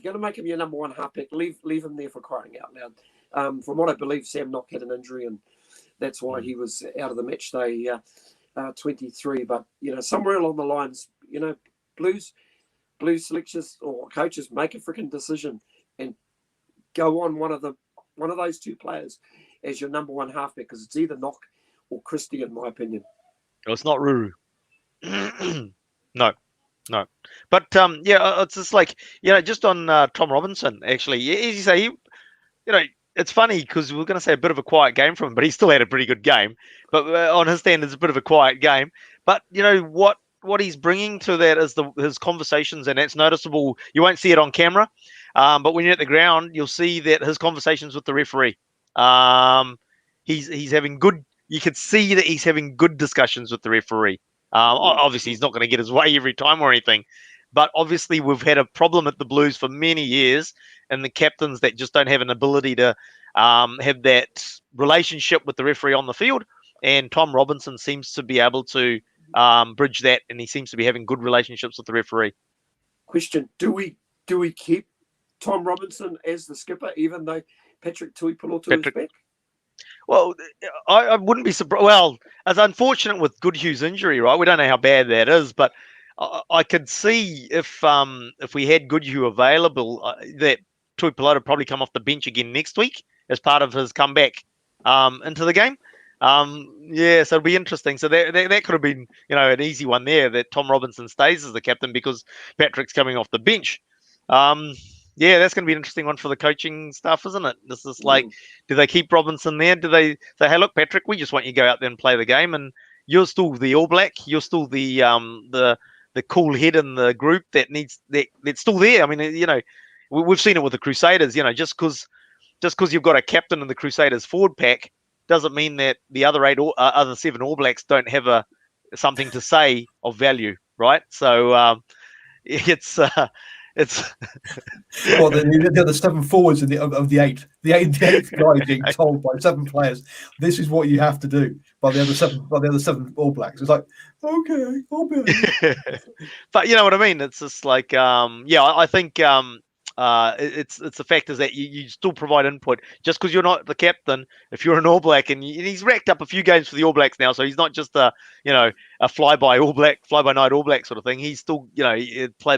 gonna make him your number one half pick, leave him there, for crying out loud. From what I believe, Sam Knock had an injury, and that's why he was out of the match day 23. But somewhere along the lines, Blues selectors or coaches make a freaking decision and go on one of those two players as your number one half pick, because it's either Knock or Christie, in my opinion. No, it's not Ruru. No. But it's just like, just on Tom Robinson, actually, as you say, it's funny because we're going to say a bit of a quiet game from him, but he still had a pretty good game. But on his standards, a bit of a quiet game. But what he's bringing to that is his conversations, and it's noticeable. You won't see it on camera, but when you're at the ground, you'll see that his conversations with the referee. He's having good. You could see that he's having good discussions with the referee. Obviously, he's not going to get his way every time or anything, but obviously we've had a problem at the Blues for many years, and the captains that just don't have an ability to have that relationship with the referee on the field. And Tom Robinson seems to be able to bridge that, and he seems to be having good relationships with the referee. Question: Do we keep Tom Robinson as the skipper, even though Patrick Tuipulotu is back? Well, I wouldn't be surprised. Well, as unfortunate with Goodhue's injury, right? We don't know how bad that is, but I could see if we had Goodhue available, that Tuipulotu would probably come off the bench again next week as part of his comeback into the game. So it'll be interesting. So that could have been, an easy one there, that Tom Robinson stays as the captain because Patrick's coming off the bench. That's going to be an interesting one for the coaching stuff, isn't it? This is like, do they keep Robinson there? Do they say, hey, look, Patrick, we just want you to go out there and play the game, and you're still the All Black, you're still the cool head in the group that's still there. I mean, we've seen it with the Crusaders. Just because you've got a captain in the Crusaders forward pack doesn't mean that the other 7 All Blacks don't have something to say of value, right? So it's well, the other 7 forwards of the 8, the eighth guy being told by 7 players, this is what you have to do by the other 7 All Blacks. It's like, okay, I'll be. But you know what I mean? It's just like, I think it's the fact is that you still provide input just because you're not the captain. If you're an All Black, and he's racked up a few games for the All Blacks now, so he's not just a fly-by night All Black sort of thing. He's still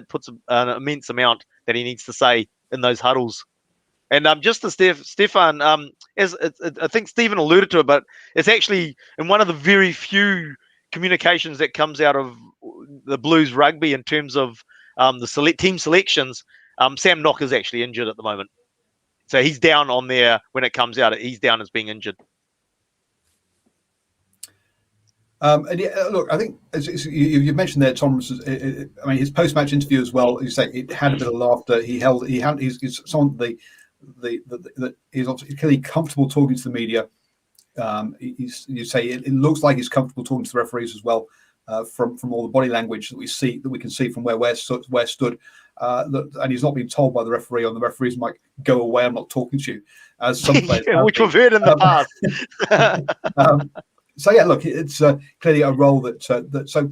puts an immense amount that he needs to say in those huddles. And just to Stefan, as I think Stephen alluded to it, but it's actually in one of the very few communications that comes out of the Blues rugby in terms of the team selections. Sam Knock is actually injured at the moment. So he's down on there when it comes out. He's down as being injured. Look, I think as you mentioned there, Tom. His post-match interview as well. You say it had a bit of laughter. He's obviously clearly comfortable talking to the media. You say it looks like he's comfortable talking to the referees as well. From all the body language that we can see from where we're stood, and he's not being told by the referee on the referee's mic, "Go away, I'm not talking to you," as some players which we've heard in the past. So look, it's clearly a role that. So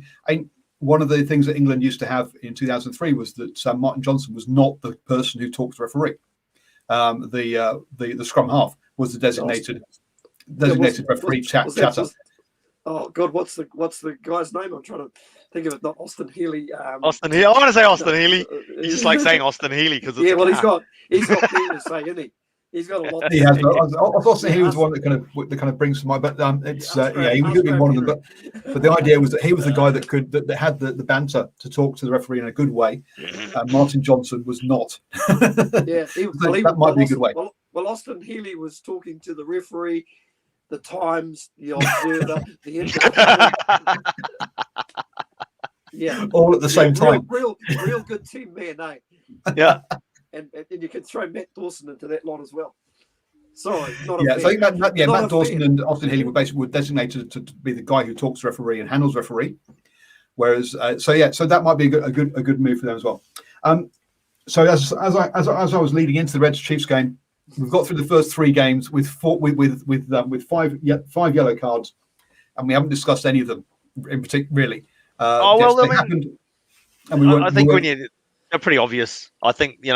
one of the things that England used to have in 2003 was that Martin Johnson was not the person who talked to the referee. The scrum half was the designated referee chatter. Oh God, what's the guy's name? I'm trying to think of it. Not Austin Healy. Austin Healy. I want to say Austin Healy. You just like saying Austin Healy because he's got plenty to say, isn't he? He's got a lot. He has. I thought Yeah, he was the one that kind of brings to mind, but it's he would have been one of them. But the But idea was that he was the guy that had the banter to talk to the referee in a good way. Martin Johnson was not. yeah, That might be a good way. Well, Austin Healy was talking to the referee, the Times, the Observer, the Independent. Yeah, All at the same time. Real good team man, eh? Yeah. And you can throw Matt Dawson into that lot as well. Sorry, not Yeah, a so I fan. think Matt Dawson fan. and Austin Healy were designated to be the guy who talks referee and handles referee. Whereas, so that might be a good move for them as well. So as I was leading into the Reds Chiefs game, we've got through the first 3 games with 5 yellow cards, and we haven't discussed any of them in particular, really. They happened, and we weren't. I think they're pretty obvious. I think the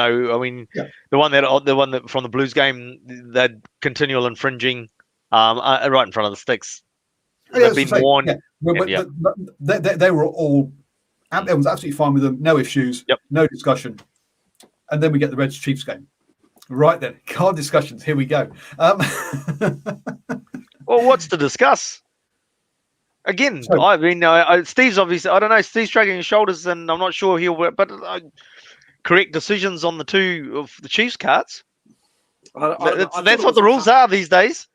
one that from the Blues game, that continual infringing, right in front of the sticks. They've been warned. Yeah. They were all. Everyone was absolutely fine with them. No issues. Yep. No discussion. And then we get the Reds Chiefs game. Right then, card discussions. Here we go. Well, what's to discuss? Again, Steve's obviously. I don't know. Steve's shrugging his shoulders, and I'm not sure he'll work. But correct decisions on the 2 of the Chiefs cards. That's what the rules are these days.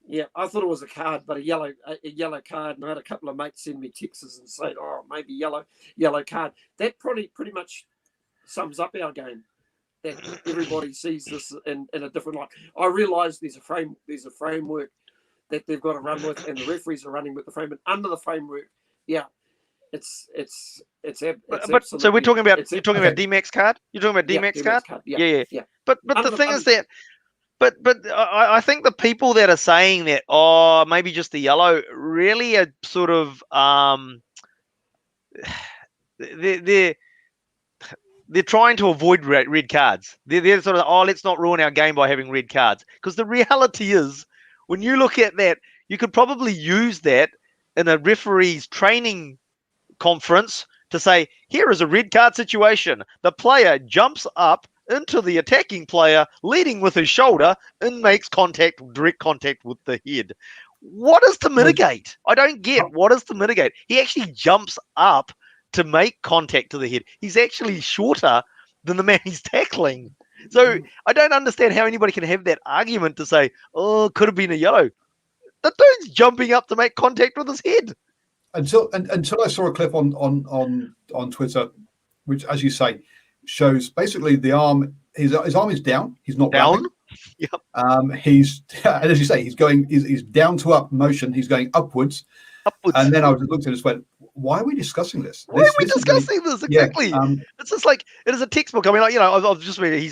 Yeah, I thought it was a card, but a yellow card. And I had a couple of mates send me texts and say, "Oh, maybe yellow card." That pretty much sums up our game. That everybody sees this in a different light. I realise there's a framework that they've got to run with, and the referees are running with the framework. Under the framework, it's but so we're talking about about D-Max card. You're talking about D-Max card. Yeah. But the thing is that. But I think the people that are saying that, maybe just the yellow, really are sort of they're trying to avoid red cards. They're sort of, let's not ruin our game by having red cards. Because the reality is, when you look at that, you could probably use that in a referee's training conference to say, here is a red card situation. The player jumps up into the attacking player, leading with his shoulder, and makes direct contact with the head. What is to mitigate? I don't get what is to mitigate. He actually jumps up to make contact to the head. He's actually shorter than the man he's tackling. So I don't understand how anybody can have that argument to say, it could have been a yellow. The dude's jumping up to make contact with his head. Until I saw a clip on Twitter, which, as you say, shows basically the arm. His arm is down. He's not down. Yep. He's, as you say, he's down to up motion. He's going upwards. And then I looked at it and went, why are we discussing this? Why are we discussing this? Exactly. Yeah, it's just like, it is a textbook. I mean, I've just read it.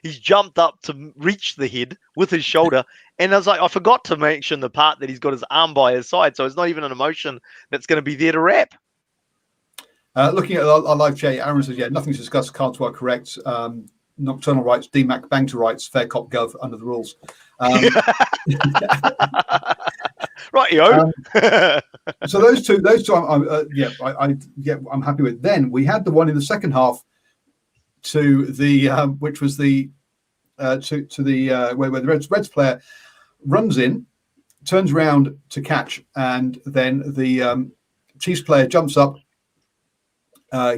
He's jumped up to reach the head with his shoulder. And I was like, I forgot to mention the part that he's got his arm by his side. So it's not even an emotion that's going to be there to wrap. Looking at our live chat, Aaron says, nothing to discuss. Cards were correct. Nocturnal rights, DMAC, bang to rights, fair cop, gov, under the rules. Right, yo. So those two, I'm happy with. Then we had the one in the second half to the which was the where the Reds player runs in, turns around to catch, and then the Chiefs player jumps up,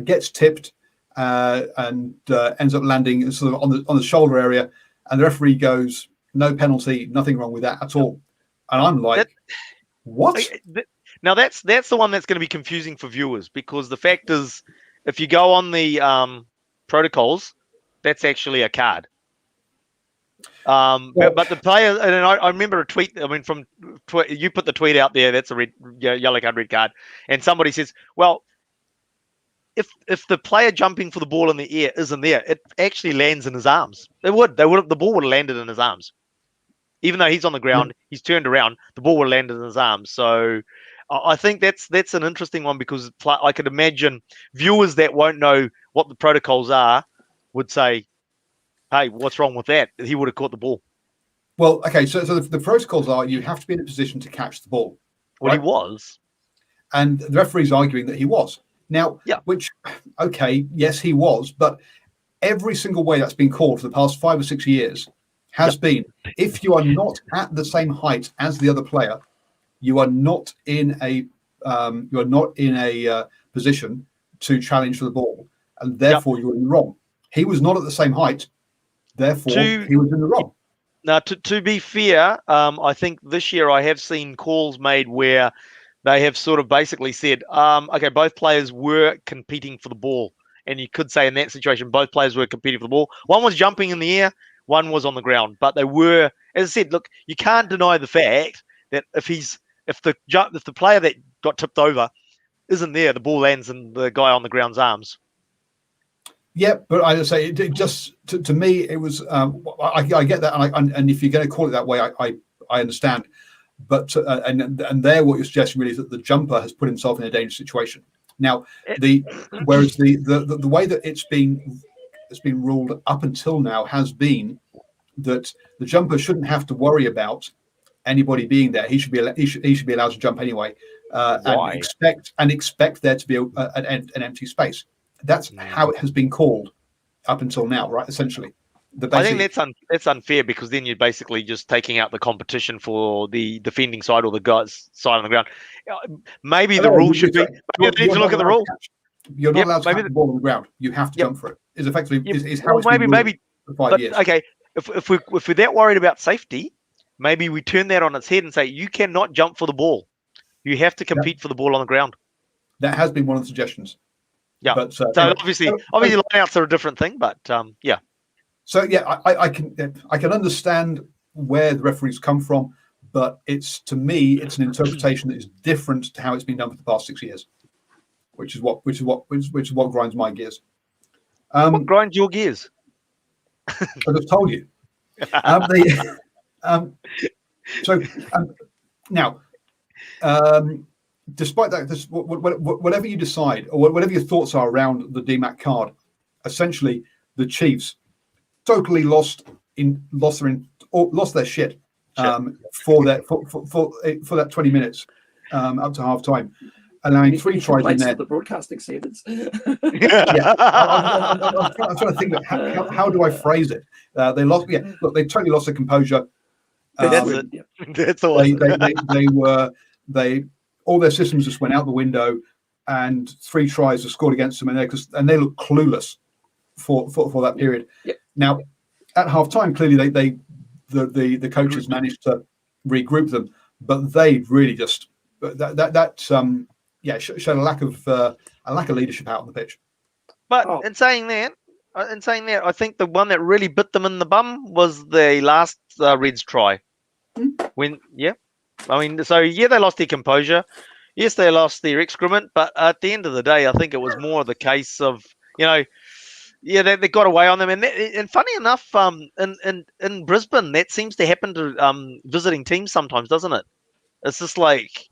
gets tipped, and ends up landing sort of on the shoulder area, and the referee goes, no penalty, nothing wrong with that at all. And I'm like, what? Now that's the one that's going to be confusing for viewers, because the fact is, if you go on the protocols, that's actually a card. But the player, and I remember a tweet. I mean, you put the tweet out there. That's a yellow card, red card, and somebody says, well, if the player jumping for the ball in the air isn't there, it actually lands in his arms. The ball would have landed in his arms. Even though he's on the ground, he's turned around, the ball will land in his arms. So I think that's an interesting one, because I could imagine viewers that won't know what the protocols are would say, hey, what's wrong with that? He would have caught the ball. Well, okay, so the protocols are you have to be in a position to catch the ball. Well, right? He was. And the referee's arguing that he was. Now, which, okay, yes, he was, but every single way that's been called for the past 5 or 6 years has been, if you are not at the same height as the other player, you are not in a position to challenge for the ball, and therefore you're in the wrong. He was not at the same height, therefore he was in the wrong. Now, to be fair, I think this year I have seen calls made where they have sort of basically said, okay, both players were competing for the ball. And you could say in that situation, both players were competing for the ball. One was jumping in the air, one was on the ground. But they were, as I said, look, you can't deny the fact that if the player that got tipped over isn't there, the ball lands in the guy on the ground's arms. Yeah, but I just say it just to me it was. I get that, and if you're going to call it that way, I understand. But and there, what you're suggesting really is that the jumper has put himself in a dangerous situation. Now, whereas the way that it's been ruled up until now has been that the jumper shouldn't have to worry about anybody being there. He should be allowed to jump anyway, and expect there to be an empty space. That's how it has been called up until now, right? Essentially, I think that's unfair because then you're basically just taking out the competition for the defending side or the guy's side on the ground. Maybe the rule should be. You need to look at the rule. You're not allowed to catch the ball on the ground. You have to jump for it. Is effectively is how it's been ruled for 5 years. Okay, if we're that worried about safety, maybe we turn that on its head and say you cannot jump for the ball. You have to compete for the ball on the ground. That has been one of the suggestions. Yeah. But, so anyway, obviously lineouts are a different thing, but yeah. So yeah, I can understand where the referees come from, but to me it's an interpretation that is different to how it's been done for the past 6 years, which is what grinds my gears. What grinds your gears? I just told you. Now. Despite that, whatever you decide or whatever your thoughts are around the DMAC card, essentially the Chiefs totally lost their shit for that 20 minutes up to half time, allowing 3 tries in there. The broadcasting standards. Yeah, I'm trying to think about how do I phrase it. They lost. Yeah, look, they totally lost their composure. That's it. That's awesome. They all their systems just went out the window, and 3 tries were scored against them, and they look clueless for that period. Yep. Now, at half time, clearly the coaches managed to regroup them, but they really just showed a lack of leadership out on the pitch. But in saying that, I think the one that really bit them in the bum was the last Reds try. They lost their composure. Yes, they lost their excrement, but at the end of the day, I think it was more the case of, they got away on them. And funny enough, in Brisbane, that seems to happen to visiting teams sometimes, doesn't it? It's just like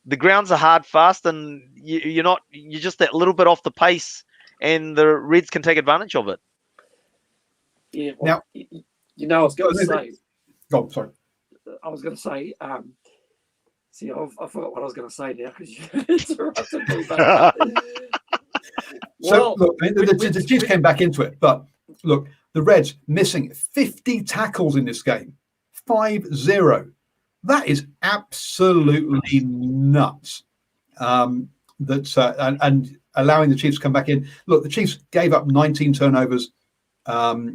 the grounds are hard, fast, and you're just that little bit off the pace, and the Reds can take advantage of it. Yeah. Well, now, I was going to say. Oh, sorry. I was going to say, I forgot what I was going to say now because you interrupted me. The Chiefs came back into it, but look, the Reds missing 50 tackles in this game, 5-0. That is absolutely nuts. And allowing the Chiefs to come back in. Look, the Chiefs gave up 19 turnovers, but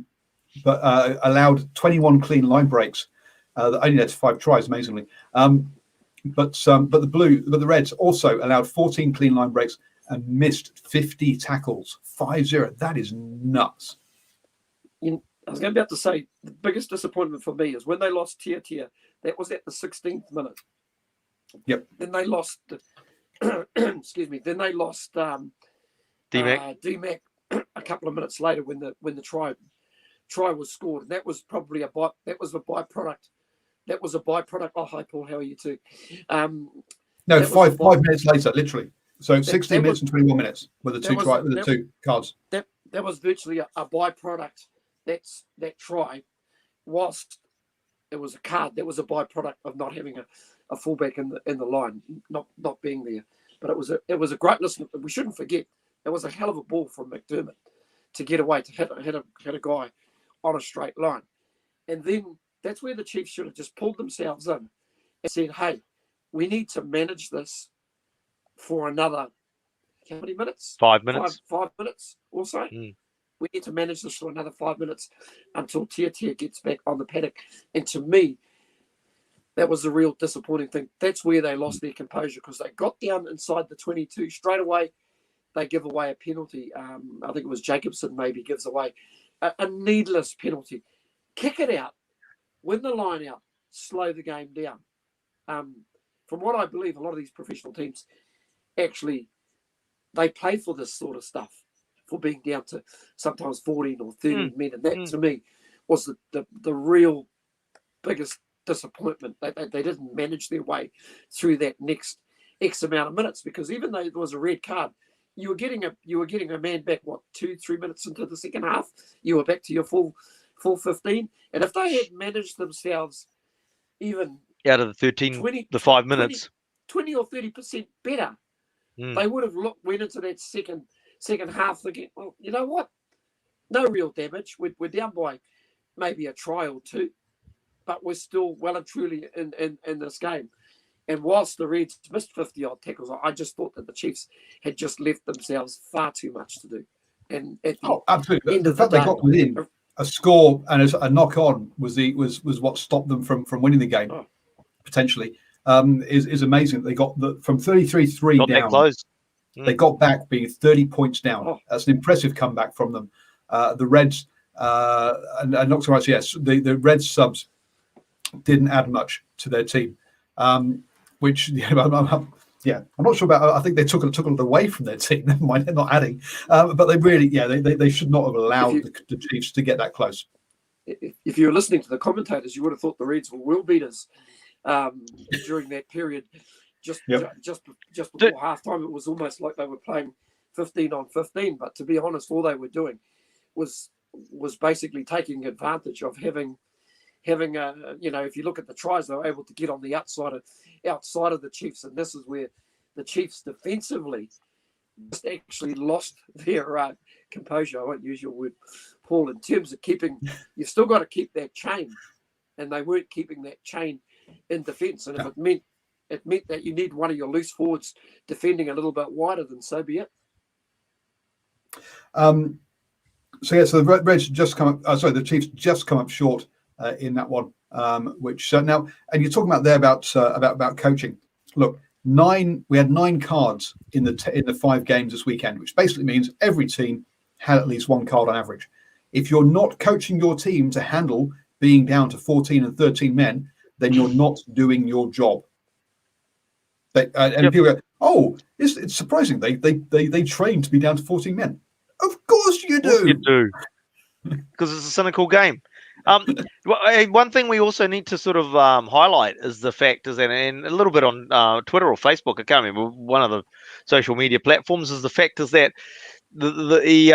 allowed 21 clean line breaks. That only led to 5 tries, amazingly. But the Reds also allowed 14 clean line breaks and missed 50 tackles. 5-0. That is nuts. I was about to say the biggest disappointment for me is when they lost Tia. That was at the 16th minute. Yep. Then they lost. Excuse me. Then they lost DMAC a couple of minutes later when the try was scored, and that was probably a byproduct. That was a byproduct. Oh, hi Paul, how are you too? No, 5 minutes later, literally. So 16 minutes and 21 minutes were the two cards. That was virtually a byproduct. That try, whilst it was a card, that was a byproduct of not having a fullback in the line, not being there. But it was a great listen. We shouldn't forget it was a hell of a ball from McDermott to get away to hit a guy on a straight line. And then that's where the Chiefs should have just pulled themselves in and said, hey, we need to manage this for another, how many minutes? 5 minutes. 5 minutes or so. We need to manage this for another 5 minutes until Tia gets back on the paddock. And to me, that was the real disappointing thing. That's where they lost their composure, because they got down inside the 22 straight away. They give away a penalty. I think it was Jacobson maybe gives away a needless penalty. Kick it out, win the line out, slow the game down. From what I believe, a lot of these professional teams actually, they play for this sort of stuff, for being down to sometimes 14 or 30 men. And that, to me, was the real biggest disappointment. They didn't manage their way through that next X amount of minutes, because even though there was a red card, you were getting a man back, 2-3 minutes into the second half. You were back to your full 15. And if they had managed themselves even out of the 13, 20, the 5 minutes, 20 or 30% better, they would have went into that second half thinking, well, you know what? No real damage. We're down by maybe a try or two, but we're still well and truly in this game. And whilst the Reds missed 50-odd tackles, I just thought that the Chiefs had just left themselves far too much to do. And at the absolutely. end The of the fact day, they got within a score and a knock-on was what stopped them from winning the game, potentially, is amazing. They got from 33-3 down. Close. They got back being 30 points down. That's an impressive comeback from them. The Reds, and not so much, yes, the Reds subs didn't add much to their team. Which I'm not sure about. I think they took it away from their team. Never mind, they're not adding, but they really, they should not have allowed the Chiefs to get that close. If you were listening to the commentators, you would have thought the Reds were world beaters during that period. Just before halftime, it was almost like they were playing 15 on 15. But to be honest, all they were doing was basically taking advantage of having if you look at the tries, they were able to get on the outside of the Chiefs, and this is where the Chiefs defensively just actually lost their composure. I won't use your word, Paul, in terms of keeping. You've still got to keep that chain, and they weren't keeping that chain in defence. And if it meant that you need one of your loose forwards defending a little bit wider, then so be it. So the Reds just come up. The Chiefs just come up short in that one. Which now, and you're talking about there about coaching. Look, we had 9 cards in the 5 games this weekend, which basically means every team had at least 1 card on average. If you're not coaching your team to handle being down to 14 and 13 men, then you're not doing your job. People go, "Oh, it's surprising. They train to be down to 14 men." Of course you do. You do, because it's a cynical game. One thing we also need to sort of highlight is the fact is that, and a little bit on Twitter or Facebook, I can't remember, one of the social media platforms, is the fact is that the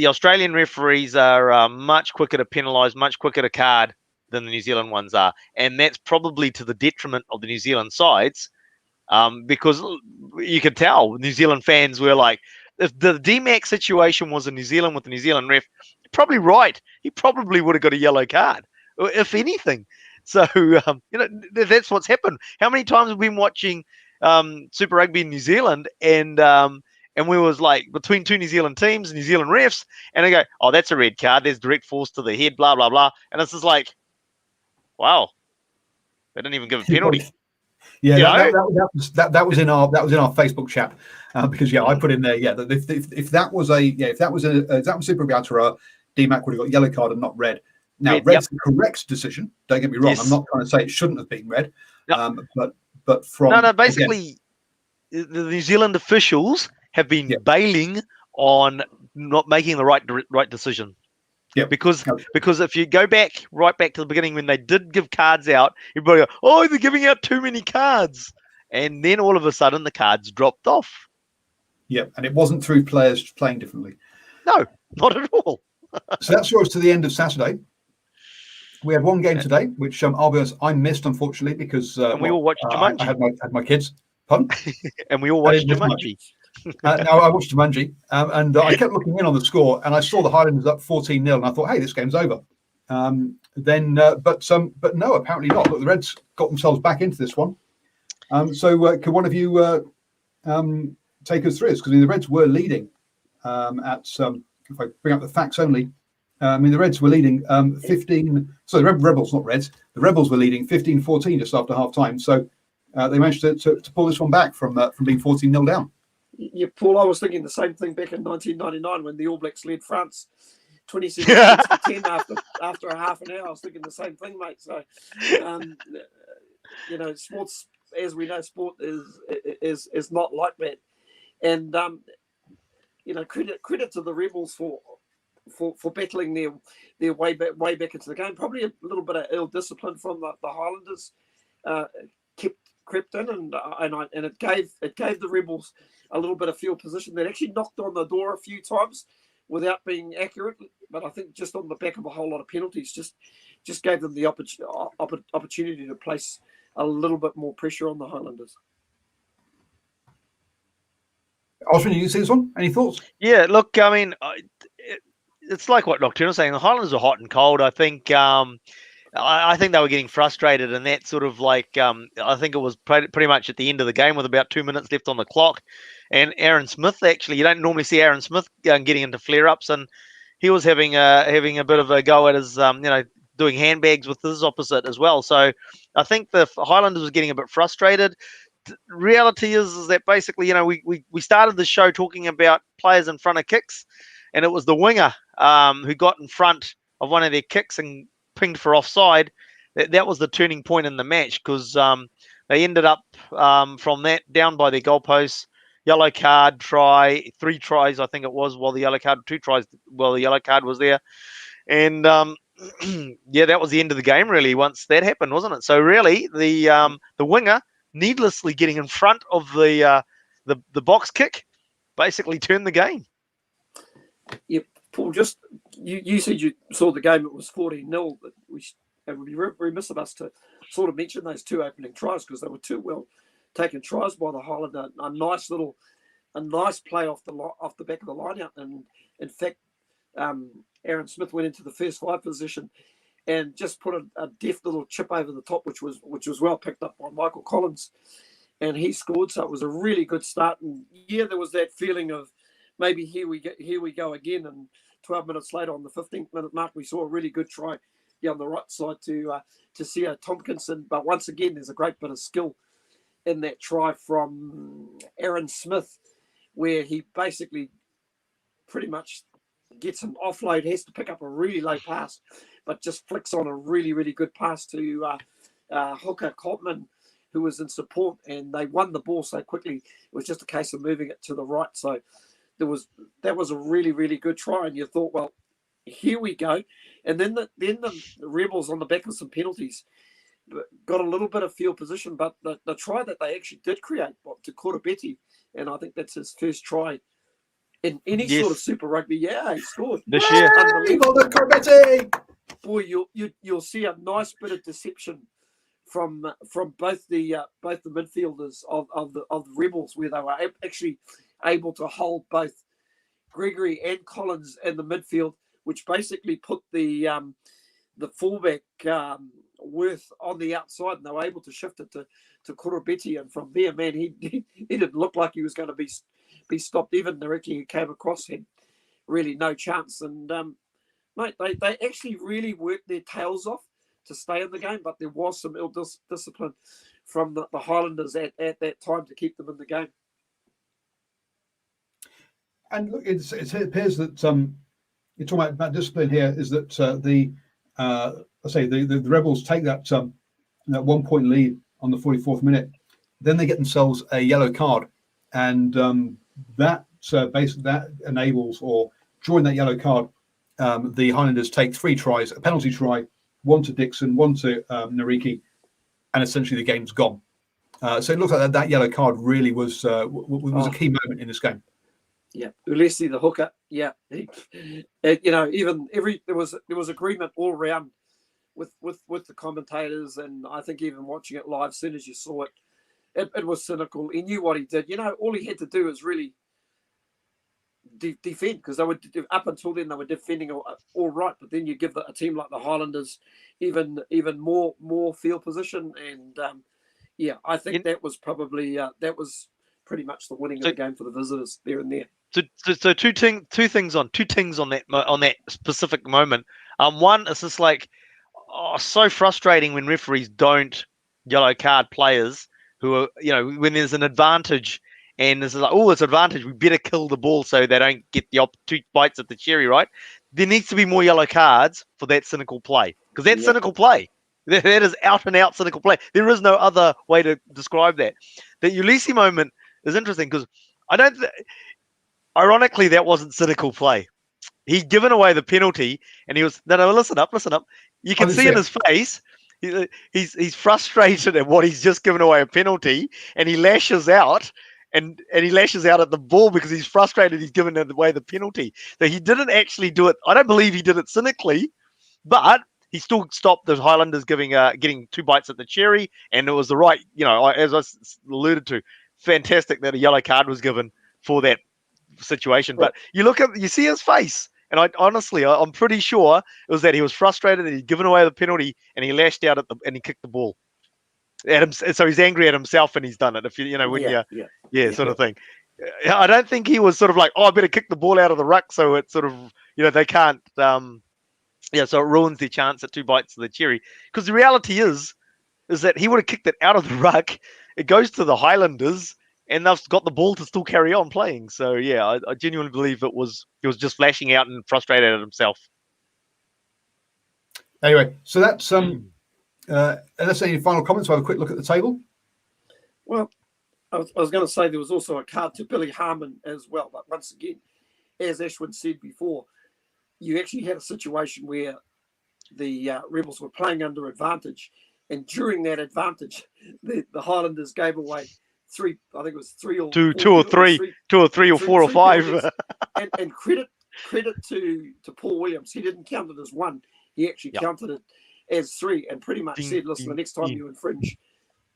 Australian referees are much quicker to penalise, much quicker to card than the New Zealand ones are, and that's probably to the detriment of the New Zealand sides, because you could tell New Zealand fans were like, if the D-Mac situation was in New Zealand with the New Zealand ref, probably right. He probably would have got a yellow card, if anything. So, that's what's happened. How many times have we been watching Super Rugby in New Zealand, and we was like between 2 New Zealand teams, New Zealand refs, and they go, "Oh, that's a red card. There's direct force to the head, blah blah blah," and it's just like, wow, they didn't even give a penalty. Yeah, that was in our Facebook chat, because I put in there that if that was Super Rugby Aotearoa, DMAC would have got yellow card and not red. Now red's the correct decision. Don't get me wrong. Yes. I'm not trying to say it shouldn't have been red, but from basically the New Zealand officials have been bailing on not making the right decision. Yeah, because if you go right back to the beginning when they did give cards out, everybody go, "Oh, they're giving out too many cards," and then all of a sudden the cards dropped off. Yeah, and it wasn't through players playing differently. No, not at all. So that saw us to the end of Saturday. We had one game today, which I'll be honest, I missed, unfortunately, because and we all watched Jumanji. I had my kids. Pardon? And we all watched Jumanji. No, I watched Jumanji, and I kept looking in on the score, and I saw the Highlanders up 14-0, and I thought, hey, this game's over. But no, apparently not. Look, the Reds got themselves back into this one. So can one of you take us through this? Because the Reds were leading if I bring up the facts only. The Reds were leading 15. So the Rebels, not Reds. The Rebels were leading 15-14 just after half time. So they managed to pull this one back from being 14-0 down. Yeah, Paul, I was thinking the same thing back in 1999 when the All Blacks led France 27-10 after a half an hour. I was thinking the same thing, mate. So, sports, as we know, sport is not like that. And credit to the Rebels for battling their way back into the game. Probably a little bit of ill discipline from the Highlanders crept in, and it gave the Rebels a little bit of field position. They actually knocked on the door a few times without being accurate, but I think just on the back of a whole lot of penalties, just gave them the opportunity to place a little bit more pressure on the Highlanders. Osman, you see this one? Any thoughts? Yeah, look, I mean, it's like what Nocturne was saying. The Highlanders are hot and cold. I think I think they were getting frustrated, and that sort of like I think it was pretty much at the end of the game with about 2 minutes left on the clock. And Aaron Smith, actually, you don't normally see Aaron Smith getting into flare-ups, and he was having a bit of a go at his doing handbags with his opposite as well. So I think the Highlanders was getting a bit frustrated. The reality is that basically, we started the show talking about players in front of kicks, and it was the winger who got in front of one of their kicks and pinged for offside. That was the turning point in the match, because they ended up from that down by their goalposts. Yellow card, try, 3 tries, I think it was, while the yellow card, 2 tries while the yellow card was there. And that was the end of the game, really, once that happened, wasn't it? So really, the winger needlessly getting in front of the box kick basically turned the game. Yeah, Paul, just you said you saw the game, it was 14-0, but it would be remiss of us to sort of mention those 2 opening tries, because they were 2 well taken tries by the Highlander. A nice play off the back of the line out, and in fact, Aaron Smith went into the first 5 position and just put a deft little chip over the top, which was well picked up by Michael Collins, and he scored. So it was a really good start. And yeah, there was that feeling of maybe here we go again. And 12 minutes later, on the 15th minute mark, we saw a really good try on the right side to Sia Tompkinson. But once again, there's a great bit of skill in that try from Aaron Smith, where he basically pretty much gets an offload, has to pick up a really low pass, but just flicks on a really, really good pass to hooker Copman, who was in support, and they won the ball so quickly. It was just a case of moving it to the right. So that was a really, really good try, and you thought, well, here we go. And then the Rebels, on the back of some penalties, got a little bit of field position, but the try that they actually did create to Korobeti, and I think that's his first try in any sort of Super Rugby. Yeah, he scored this year. Unbelievable, Korobeti! Boy, you'll see a nice bit of deception from both the midfielders of the Rebels, where they were actually able to hold both Gregory and Collins in the midfield, which basically put the fullback Worth on the outside, and they were able to shift it to Korobeti, and from there, man, he didn't look like he was going to be stopped. Even directly he came across, had really no chance. And mate, they actually really worked their tails off to stay in the game, but there was some ill discipline from the Highlanders at that time to keep them in the game. And look, it appears that you're talking about discipline here. Is that the Rebels take that 1 point lead on the 44th minute, then they get themselves a yellow card, and that enables, or during that yellow card, the Highlanders take 3 tries, a penalty try, 1 to Dixon, 1 to Nariki, and essentially the game's gone. So it looks like that yellow card really was a key moment in this game. Yeah, Ulesi the hooker. Yeah, there was agreement all around with the commentators, and I think even watching it live, as soon as you saw it was cynical. He knew what he did. All he had to do is really defend, because they were up until then they were defending all right, but then you give a team like the Highlanders even more field position, and I think that was probably that was pretty much the winning of the game for the visitors there and there. So two things on that specific moment. One is just like, so frustrating when referees don't yellow card players who are, when there's an advantage. And this is like, it's advantage. We better kill the ball so they don't get the 2 bites at the cherry, right? There needs to be more yellow cards for that cynical play, because that's cynical play. That is out and out cynical play. There is no other way to describe that. The Ulysses moment is interesting because ironically, that wasn't cynical play. He'd given away the penalty, and he was no. Listen up. You can see in his face. He's frustrated at what he's just given away a penalty, and he lashes out. And he lashes out at the ball because he's frustrated he's given away the penalty. So he didn't actually do it. I don't believe he did it cynically, but he still stopped the Highlanders getting 2 bites at the cherry, and it was the right, as I alluded to, fantastic that a yellow card was given for that situation. But you see his face, and I'm pretty sure it was that he was frustrated that he'd given away the penalty, and he lashed out and he kicked the ball at him. So he's angry at himself, and he's done it. If sort of thing. I don't think he was sort of like, I better kick the ball out of the ruck, so it's sort of, they can't. So it ruins their chance at 2 bites of the cherry. Because the reality is that he would have kicked it out of the ruck. It goes to the Highlanders, and they've got the ball to still carry on playing. So I genuinely believe he was just flashing out and frustrated at himself. Anyway, so that's unless any final comments, we'll have a quick look at the table. Well, I was going to say there was also a card to Billy Harmon as well. But once again, as Ashwin said before, you actually had a situation where the Rebels were playing under advantage. And during that advantage, the Highlanders gave away 3, I think it was 3 or 2 or 3, 2 or 3 or 4 or 5. and credit to Paul Williams. He didn't count it as 1. He actually counted it as 3, and pretty much said, "Listen, the next time you infringe,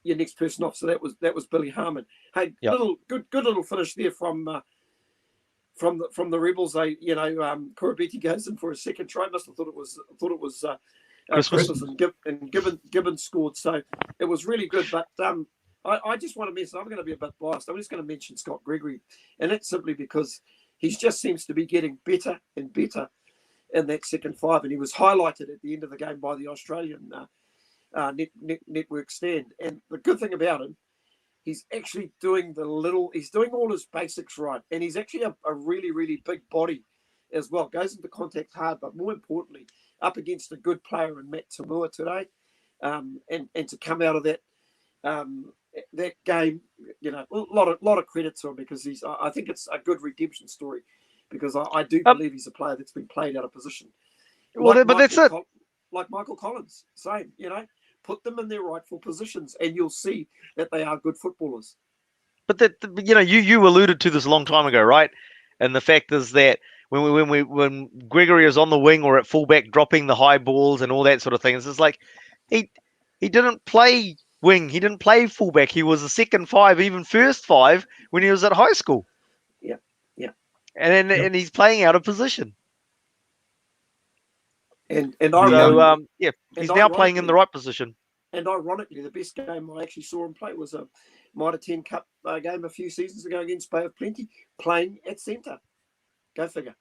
your next person off." So that was Billy Harmon. Hey, good little finish there from the Rebels. They, Kurabiti goes in for a second try. Must have thought it was Christmas, and Gibbons scored. So it was really good. But I just want to mention, I'm going to be a bit biased. I'm just going to mention Scott Gregory, and that's simply because he just seems to be getting better and better in that second 5, and he was highlighted at the end of the game by the Australian network stand. And the good thing about him, he's actually doing all his basics right, and he's actually a really, really big body as well. Goes into contact hard, but more importantly, up against a good player in Matt Tamua today, and to come out of that game, a lot of credit to him, because I think it's a good redemption story, because I do believe he's a player that's been played out of position. That's it. Like Michael Collins, same. Put them in their rightful positions, and you'll see that they are good footballers. But you alluded to this a long time ago, right? And the fact is that when Gregory is on the wing or at fullback, dropping the high balls and all that sort of thing, it's just like he didn't play wing, he didn't play fullback. He was a second 5, even first 5 when he was at high school. And he's playing out of position. And he's now playing in the right position. And ironically, the best game I actually saw him play was a Mitre 10 Cup game a few seasons ago against Bay of Plenty, playing at centre. Go figure.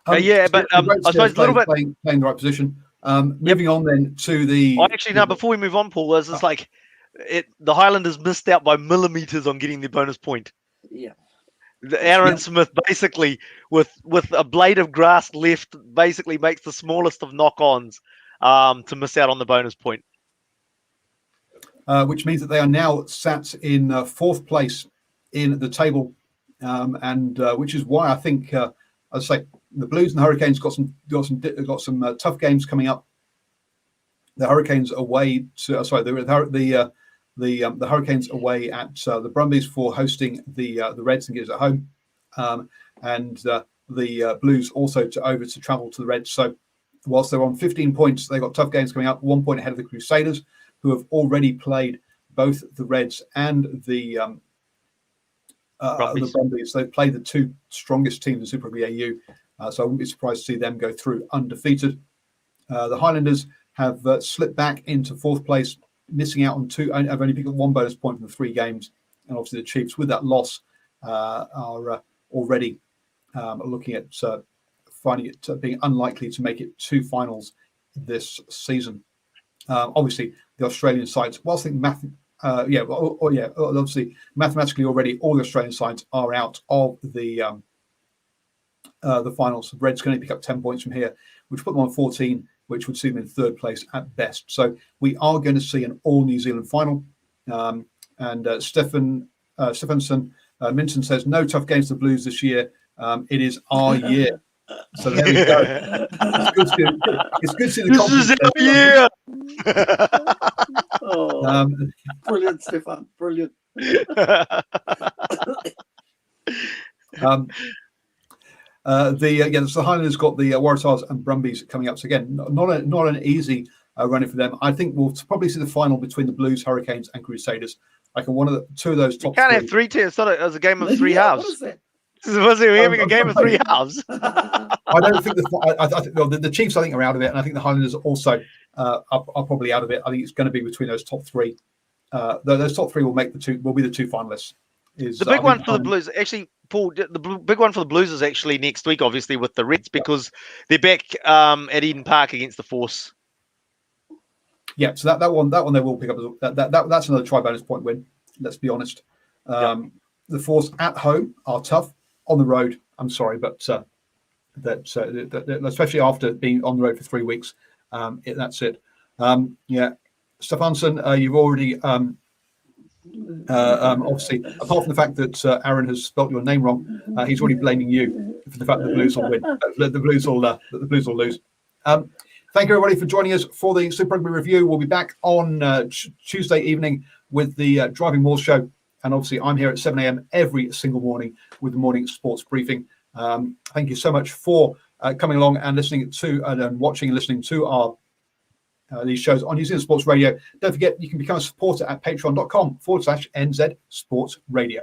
But I suppose a little bit playing the right position. Moving on then to the. Before we move on, Paul, it's just like the Highlanders missed out by millimeters on getting the bonus point. Yeah. Aaron Smith basically, with a blade of grass left, basically makes the smallest of knock-ons to miss out on the bonus point. Which means that they are now sat in 4th place in the table, and which is why I think, I'd say, the Blues and the Hurricanes got some tough games coming up. The Hurricanes away to the Hurricanes away at the Brumbies for hosting the Reds and Gears at home, and the Blues also to travel to the Reds. So whilst they're on 15 points, they've got tough games coming up. 1 point ahead of the Crusaders, who have already played both the Reds and the Brumbies. The Brumbies. They played the two strongest teams in Super Rugby AU, so I wouldn't be surprised to see them go through undefeated. The Highlanders have slipped back into fourth place, missing out on two. I've only picked up one bonus point from the 3 games, and obviously the Chiefs, with that loss, are already looking at finding it being unlikely to make it 2 finals this season. Obviously, the Australian sides, whilst I think obviously mathematically already all the Australian sides are out of the finals. Reds can only pick up 10 points from here, which put them on 14, which would see them in 3rd place at best. So we are going to see an all New Zealand final. Stephenson Minton says no tough games to the Blues this year. It is our year. So there we go. It's good to see the This is Oh, brilliant, Stefan. Brilliant. The Highlanders got the Waratahs and Brumbies coming up. So again, not an easy running for them. I think we'll probably see the final between the Blues, Hurricanes, and Crusaders. Like two of those top. You can't 3. have 3 teams. It's not a game of 3 halves. What is that? We're having a game of 3 halves. I don't think I think the Chiefs, I think, are out of it, and I think the Highlanders also are probably out of it. I think it's going to be between those top 3. Those top 3 will be the 2 finalists. The big one for the Blues, actually, Paul. The big one for the Blues is actually next week, obviously, with the Reds, because they're back at Eden Park against the Force. Yeah, so that one they will pick up. That's another try bonus point win. Let's be honest. The Force at home are tough. On the road, I'm sorry, but especially after being on the road for 3 weeks, that's it. Stefansson, you've already obviously, apart from the fact that Aaron has spelt your name wrong, he's already blaming you for the fact that the Blues will win. The Blues will lose. Thank you, everybody, for joining us for the Super Rugby review. We'll be back on Tuesday evening with the Driving Moors show. And obviously, I'm here at 7 a.m. every single morning with the morning sports briefing. Thank you so much for coming along and listening to and watching and listening to our these shows on New Zealand Sports Radio. Don't forget, you can become a supporter at patreon.com/NZ Sports Radio.